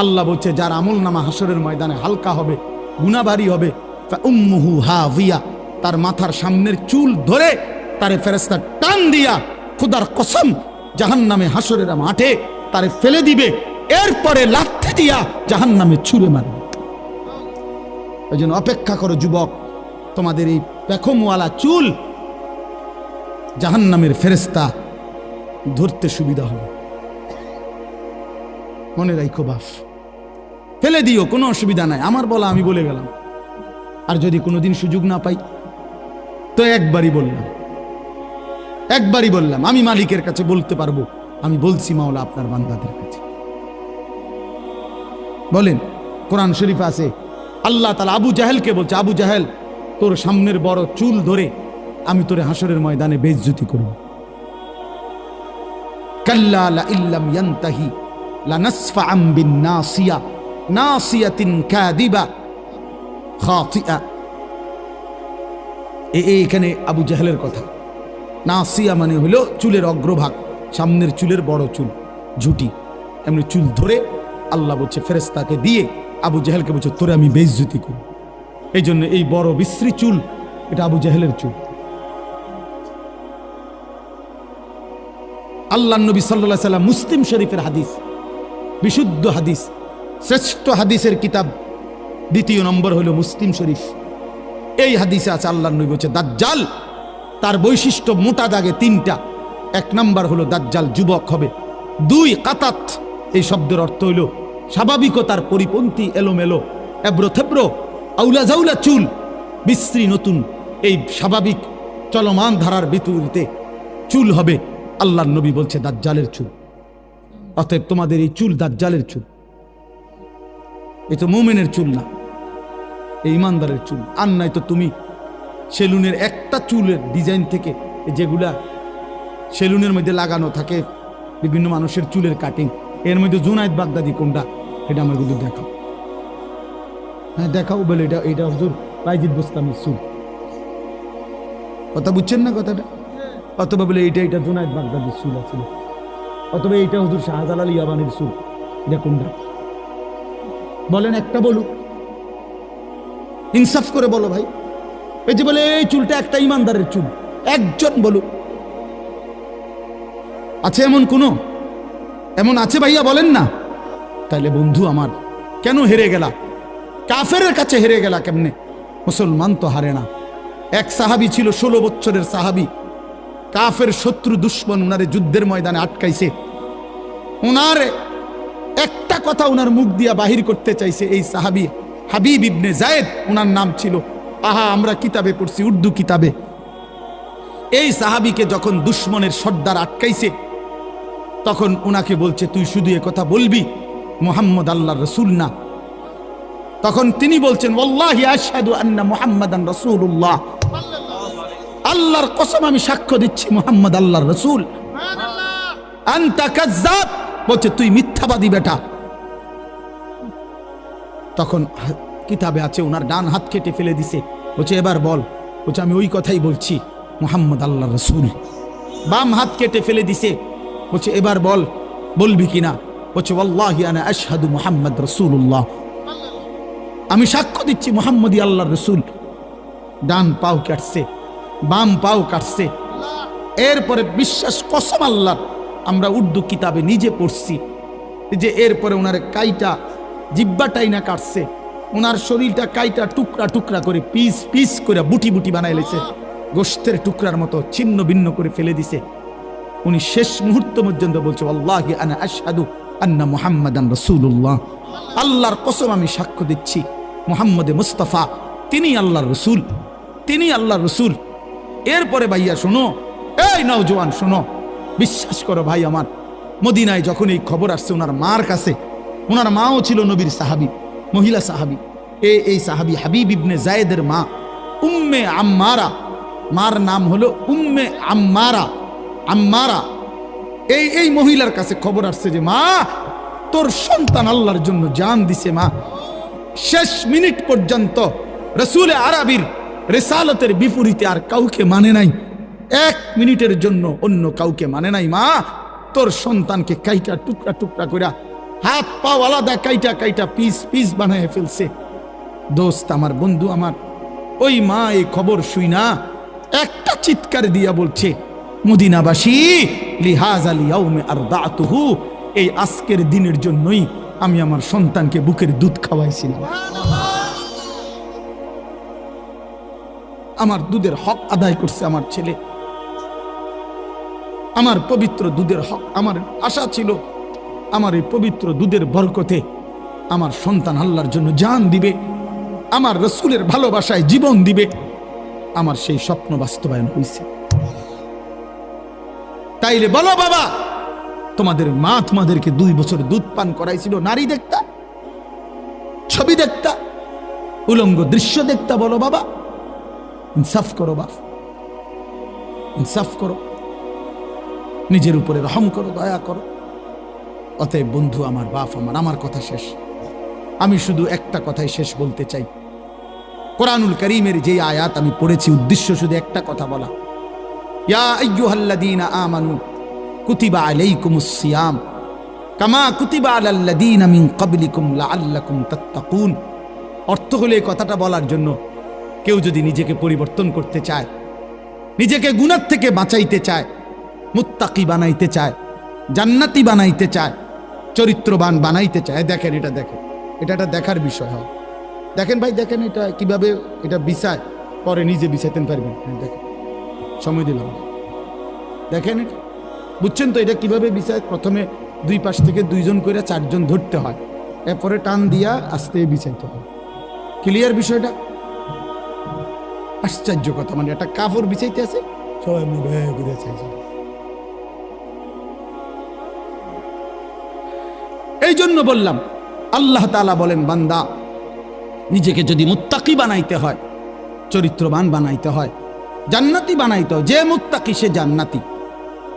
A: আল্লাহ বলছে যার আমল নামা হাসরের ময়দানে হালকা হবে, গুনাহ ভারী হবে, ফাউম্মুহু হাভিয়া, তার মাথার সামনের চুল ধরে তারে ফেরেশতা টান দিয়া খোদার কসম জাহান্নামে হাসরের মাঠে তারে ফেলে দিবে, এরপরে লাথি দিয়া জাহান্নামে ছুঁড়ে মারবে। ওই জন্য অপেক্ষা করো যুবক, তোমাদের এই পেখমওয়ালা চুল জাহান্নামের ফেরেশতা ধরতে সুবিধা হবে। মনে রাখো বাপ, ফেলে দিও, কোনো অসুবিধা নাই, আমার বলা আমি বলে গেলাম। আর যদি কোনোদিন সুযোগ না পাই তো একবারই বললাম, আমি মালিকের কাছে বলতে পারবো, আমি বলছি মাওলা আপনার বান্দাদের কাছে। বলেন, কোরআন শরীফে আছে আল্লাহ তাআলা আবু জাহেলকে বলছে, আবু জাহেল তোর সামনের বড় চুল ধরে আমি তোরে হাসরের ময়দানে বেইজ্জতি করব। কাল্লা লা ইল্লাম ইয়ানতাহি লানাসফাআম বিন্নাসিয়া নাসিয়াতিন কাযিবা খাতিআ। এখানে আবু জাহেলের কথা। নাসিয়া মানে হলো চুলের অগ্রভাগ, সামনের চুলের বড় চুল, ঝুটি, এমনি চুল ধরে আল্লাহ বলছে ফেরেশতাকে দিয়ে আবু জাহেলকে বলছে তোরে আমি বেইজ্জতি করব। এই জন্য এই বড় বিশ্রী চুল, এটা আবু জাহেলের চুল। আল্লাহ নবী সাল্লাল্লাহু আলাইহি সাল্লাম, মুসলিম শরীফের হাদিস, বিশুদ্ধ হাদিস, শ্রেষ্ঠ হাদিসের কিতাব 2 নম্বর হলো মুসলিম শরীফ। এই হাদিসে আছে আল্লাহ নবী বলছে দাজ্জাল তার বৈশিষ্ট্য মোটা দাগে 3টা। 1 নম্বর হলো দাজ্জাল যুবক হবে। 2 কাতাত, এই শব্দের অর্থ হইল স্বাভাবিকতার পরিপন্থী, এলোমেলো, এবড়ো-থেবড়ো, আউলা জাউলা চুল, বিশ্রী নতুন, এই স্বাভাবিক চলমান ধারার বিপরীতে চুল হবে। আল্লাহর নবী বলছে দাজ্জালের চুল। অতএব তোমাদের এই চুল দাজ্জালের চুল, এ তো মুমিনের চুল না, এই ইমানদারের চুল। আর নাই তো তুমি সেলুনের একটা চুলের ডিজাইন থেকে, যেগুলা সেলুনের মধ্যে লাগানো থাকে বিভিন্ন মানুষের চুলের কাটিং, এর মধ্যে জুনায়েদ বাগদাদি কোনটা, এটা আমার কিন্তু দেখাও। হ্যাঁ দেখাও, বলে এটা হুজুর বাইজিদ বোস্তামির চুল। কথা বুঝছেন না কথাটা? অথবা বলে এটা জুনায়েদ বাগদাদির চুল আছে, অথবা এইটা হুজুর শাহজালাল ইয়ামানির চুল, এটা কোনটা বলেন? একটা বলুক, ইনসাফ করে বলো ভাই। এই যে বলে এই চুলটা একটা ইমানদারের চুল, একজন বলুক। আছে এমন কোন? এমন আছে ভাইয়া? বলেন না। তাইলে বন্ধু আমার, কেন হেরে গেলা? কাফেরের কাছে হেরে গেলা কেমনে? মুসলমান তো হারে না। এক সাহাবী ছিল, 16 বছরের সাহাবী, কাফের শত্রু দুশ্মন উনারে যুদ্ধের ময়দানে আটকাইছে। উনার একটা কথা উনার মুখ দিয়া বাহির করতে চাইছে এই সাহাবী, হাবিব ইবনে যায়েদ উনার নাম ছিল। আহা, আমরা কিতাবে পড়ছি, উর্দু কিতাবে। এই সাহাবীকে যখন দুশ্মনের সর্দার আটকাইছে, তখন উনাকে বলছে তুই শুধু এ কথা বলবি মুহাম্মদ আল্লাহর রাসূল না। তখন তিনি বলছেন ওয়াল্লাহি আশহাদু আন্না মুহাম্মাদান রাসূলুল্লাহ, আল্লাহর কসম আমি সাক্ষ্য দিচ্ছি মুহাম্মদ আল্লাহর রাসূল। আনতা কাযযাব, বলছে তুই মিথ্যাবাদী বেটা। তখন কিতাবে আছে উনার ডান হাত কেটে ফেলে দিছে, বলছে এবার বল। বলছে আমি ওই কথাই বলছি মুহাম্মদ আল্লাহর রাসূল। বাম হাত কেটে ফেলে দিছে, বলছে এবার বল, বলবি কিনা? বলছে ওয়াল্লাহি আনা আশহাদু মুহাম্মদ রাসূলুল্লাহ, আমি সাক্ষ্য দিচ্ছি মুহাম্মদই আল্লাহর রাসূল। ডান পাও কাটছে, বাম পাও কাটছে। এরপরে বিশ্বাস কসম আল্লাহর, আমরা উর্দু কিতাবে নিজে পড়ছি যে এরপরে ওনার কাইটা জিব্বাটাই না কাটছে, ওনার শরীরটা কাইটা টুকরা টুকরা করে পিস পিস করে বুটি বুটি বানাই লেছে, গোশতের টুকরার মতো ছিন্ন ভিন্ন করে ফেলে দিছে। উনি শেষ মুহূর্ত পর্যন্ত বলছে আল্লাহি আনা আশহাদু আন্না মুহাম্মাদান রাসূলুল্লাহ, আল্লাহর কসম আমি সাক্ষ্য দিচ্ছি মুহাম্মদে মুস্তাফা তিনি আল্লাহর রসুল, তিনি আল্লাহর রসুল। এরপরে ভাইয়া শোনো, এই নওজোয়ান শোনো, বিশ্বাস করো ভাই আমার, মদিনায় যখন এই খবর আসছে ওনার মার কাছে, ওনার মাও ছিল নবীর সাহাবী, মহিলা সাহাবী, এই সাহাবী হাবিব ইবনে জায়েদের মা উম্মে আম্মারা, মার নাম হলো উম্মে আম্মারা। আম্মারা এই মহিলার কাছে খবর আসছে যে মা তোর সন্তান আল্লাহর জন্য জান দিছে। মা শেষ মিনিট পর্যন্ত রসুলে আরবির রিসালতের বিপরীতে আর কাউকে মানে নাই, এক মিনিটের জন্য অন্য কাউকে মানে নাই। মা তোর সন্তানকে কাইটা টুকরা টুকরা করে হাত পা আলাদা কাইটা কাইটা পিস পিস বানায় ফেলছে। দোস্ত আমার, বন্ধু আমার, ওই মা এই খবর শুই না একটা চিৎকার দিয়া বলছে মদিনাবাসী লিহাযা লিয়াউমি আরদাতুহু, এই আজকের দিনের জন্যই আমি আমার সন্তানকে বুকের দুধ খাওয়াইছিলাম। আমার দুধের হক আদায় করছে আমার ছেলে, আমার পবিত্র দুধের হক। আমার আশা ছিল আমার এই পবিত্র দুধের বরকতে আমার সন্তান আল্লাহর জন্য জান দিবে, আমার রসুলের ভালোবাসায় জীবন দিবে। আমার সেই স্বপ্ন বাস্তবায়ন হয়েছে। তাইলে বলো বাবা, তোমাদের মা তোমাদেরকে 2 বছর দুধ পান করাইছিল, নারী দেখতা, ছবি দেখতা, উলঙ্গ দৃশ্য দেখতা? বলো বাবা, ইনসাফ করো বাপ, ইনসাফ করো, নিজের উপরে রহম করো, দয়া করো। অতএব বন্ধু আমার, বাপ আমার কথা শেষ। আমি শুধু একটা কথাই শেষ বলতে চাই। কোরআনুল কারীমের যে আয়াত আমি পড়েছি, উদ্দেশ্য শুধু একটা কথা বলা, ইয়া আইয়ুহাল্লাযীনা আমানু কুতিবা আলাইকুমুস সিয়াম কামা কুতিবা আলাল্লাযীনা মিন ক্বাবলিকুম লাআল্লাকুম তাত্তাকুন। অর্থ হলো এই কথাটা বলার জন্য, কেউ যদি নিজেকে পরিবর্তন করতে চায়, নিজেকে গুনাহ থেকে বাঁচাইতে চায়, মুত্তাকি বানাইতে চায়, জান্নাতি বানাইতে চায়, চরিত্রবান বানাইতে চায়, দেখেন এটা, দেখেন এটা একটা দেখার বিষয় হয়। দেখেন ভাই, দেখেন এটা কিভাবে এটা বিছায়, পরে নিজে বিছাইতে পারবেন। দেখেন, সময় দিলাম, দেখেন এটা, বুঝছেন তো এটা কিভাবে বিছায়? প্রথমে 2 পাশ থেকে 2 জন করে 4 জন ধরতে হয়, এরপরে টান দিয়া আস্তে বিছাইতে হয়। ক্লিয়ার বিষয়টা? আশ্চর্য কথা, মানে একটা কাপড় বিছাইতে আছে, সবাই ঘুরে চাইছে। এই জন্য বললাম, আল্লাহ তাআলা বলেন বান্দা নিজেকে যদি মুত্তাকি বানাইতে হয়, চরিত্রবান বানাইতে হয়, জান্নাতি বানাইতে হয়, যে মুত্তাকি সে জান্নাতি।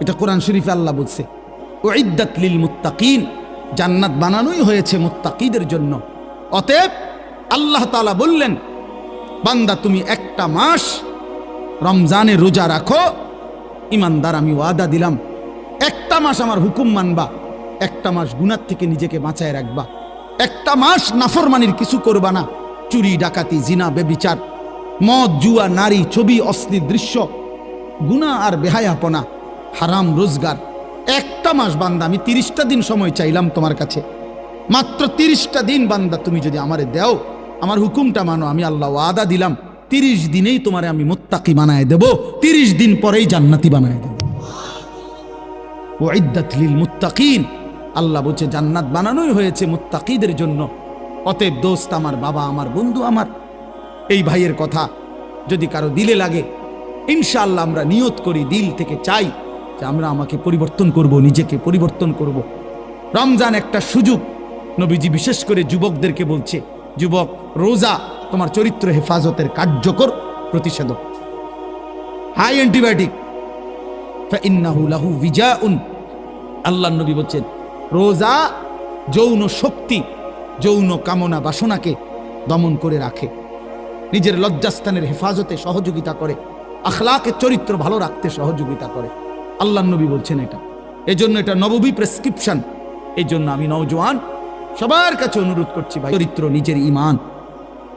A: এটা কোরআন শরীফে আল্লাহ বলছে, উইদ্দাত লিল মুত্তাকিন, জান্নাত বানানোই হয়েছে মুত্তাকিদের জন্য। অতএব আল্লাহ তাআলা বললেন, বান্দা তুমি 1টা মাস রমজানে রোজা রাখো, ইমানদার আমি ওয়াদা দিলাম 1টা মাস আমার হুকুম মানবা, 1টা মাস গুনাহ থেকে নিজেকে বাঁচায় রাখবা, 1টা মাস নাফরমানির কিছু করবা না, চুরি ডাকাতি জিনা বেবিচার মদ জুয়া নারী ছবি অশ্লীল দৃশ্য গুনাহ আর বেহায়াপনা হারাম রোজগার। 1টা মাস বান্দা, আমি 30টা দিন সময় চাইলাম তোমার কাছে, মাত্র 30টা দিন বান্দা তুমি যদি আমারে দেও, আমার হুকুমটা মানো, আমি আল্লাহ ওয়াদা দিলাম 30 দিনেই তোমারে আমি মুত্তাকি বানায় দেব, 30 দিন পরেই জান্নাতি বানায় দেব। উইদ্দাত লিল মুত্তাকিন, আল্লাহ বলছে জান্নাত বানানোই হয়েছে মুত্তাকিদের জন্য। অতএব দোস্ত আমার, বাবা আমার, বন্ধু আমার, এই ভাইয়ের কথা যদি কারো দিলে লাগে, ইনশাআল্লাহ আমরা নিয়ত করি, দিল থেকে চাই যে আমরা আমাকে পরিবর্তন করব, নিজেকে পরিবর্তন করব। রমজান একটা সুযোগ। নবীজি বিশেষ করে যুবকদেরকে বলছে, যুবক, রোজা তোমার চরিত্র হেফাজতের কার্যকর প্রতিষেধক, হাই অ্যান্টিবায়োটিক। ফাইন্নাহু লাহু বিজাউন, আল্লাহর নবী বলছেন রোজা যৌন শক্তি, যৌন কামনা বাসনাকে দমন করে রাখে, নিজের লজ্জাস্থানের হেফাজতে সহযোগিতা করে, আখলাকে চরিত্র ভালো রাখতে সহযোগিতা করে। আল্লাহর নবী বলছেন এটা। এজন্য এটা নববী প্রেসক্রিপশন, এই জন্য আমি নওজোয়ান সবার কাছে অনুরোধ করছি, ভাই, চরিত্র, নিজের ঈমান,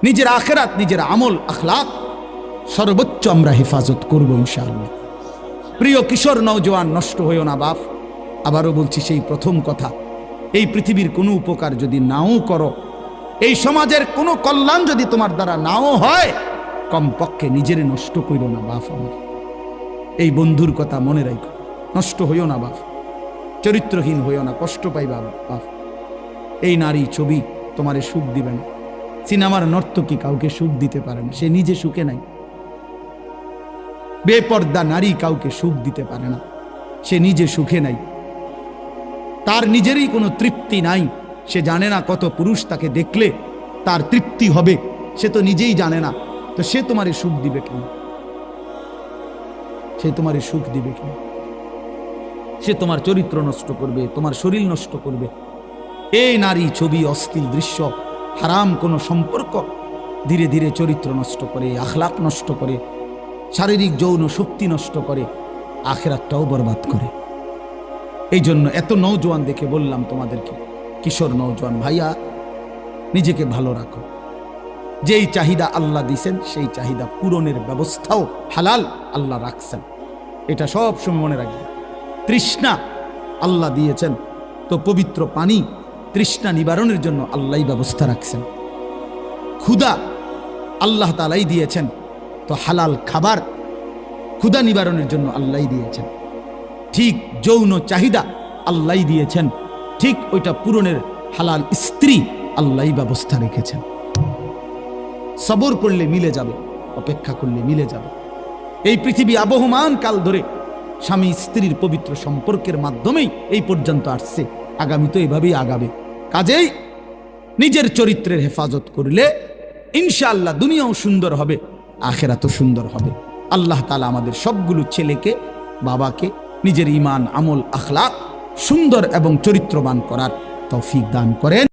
A: নিজের আখিরাত, নিজের আমল আখলাক সর্বোচ্চ আমরা হেফাজত করব ইনশাআল্লাহ। প্রিয় কিশোর নওজোয়ান, নষ্ট হইও না বাপ। আবারও বলছি সেই প্রথম কথা, এই পৃথিবীর কোনো উপকার যদি নাও করো, এই সমাজের কোনো কল্যাণ যদি তোমার দ্বারা নাও হয়, কমপক্ষে নিজের নষ্ট কইরো না বাপ। আমার এই বন্ধুর কথা মনে রাখো, নষ্ট হইও না বাপ, চরিত্রহীন হইও না, কষ্ট পাইবা বাপ। এই নারী ছবি তোমারে সুখ দিবে না। সিনেমার নর্তকী কাউকে সুখ দিতে পারে না, সে নিজে সুখে নাই। বেপর্দা নারী কাউকে সুখ দিতে পারে না, সে নিজে সুখে নাই। তার নিজেরই কোনো তৃপ্তি নাই, সে জানে না কত পুরুষ তাকে দেখলে তার তৃপ্তি হবে, সে তো নিজেই জানে না। তো সে তোমারে সুখ দিবে কেন? সে তোমারে সুখ দিবে কেন? সে তোমার চরিত্র নষ্ট করবে, তোমার শরীর নষ্ট করবে। এই নারী ছবি, অশ্লীল দৃশ্য, হারাম কোনো সম্পর্ক ধীরে ধীরে চরিত্র নষ্ট করে, আখলাক নষ্ট করে, শারীরিক যৌন শক্তি নষ্ট করে, আখিরাতটাও বরবাদ করে। এই জন্য এত নওজোয়ান দেখে বললাম তোমাদেরকে, কিশোর নওজোয়ান ভাইয়া, নিজেকে ভালো রাখো। যেই চাহিদা আল্লাহ দিয়েছেন সেই চাহিদা পূরণের ব্যবস্থাও হালাল আল্লাহ রাখছেন, এটা সব সময় মনে রাখবে। তৃষ্ণা আল্লাহ দিয়েছেন, তো পবিত্র পানি তৃষ্ণা নিবারণের জন্য আল্লাহই ব্যবস্থা রাখছেন। ক্ষুধা আল্লাহ তাআলাই দিয়েছেন, তো হালাল খাবার ক্ষুধা নিবারণের জন্য আল্লাহই দিয়েছেন। ঠিক যৌন চাহিদা আল্লাহই দিয়েছেন, ঠিক ওইটা পূরণের হালাল স্ত্রী আল্লাহই ব্যবস্থা রেখেছেন। সবর করলে মিলে যাবে, অপেক্ষা করলে মিলে যাবে। এই পৃথিবী আবহমান কাল ধরে স্বামী স্ত্রীর পবিত্র সম্পর্কের মাধ্যমেই এই পর্যন্ত আসছে, আগামী তো এভাবেই আগাবে। কাজেই নিজের চরিত্রের হেফাজত করলে ইনশাআল্লাহ দুনিয়াও সুন্দর হবে, আখিরাতও সুন্দর হবে। আল্লাহ তাআলা আমাদের সবগুলো ছেলেকে, বাবাকে নিজের ঈমান, আমল, আখলাক সুন্দর এবং চরিত্রবান করার তৌফিক দান করেন।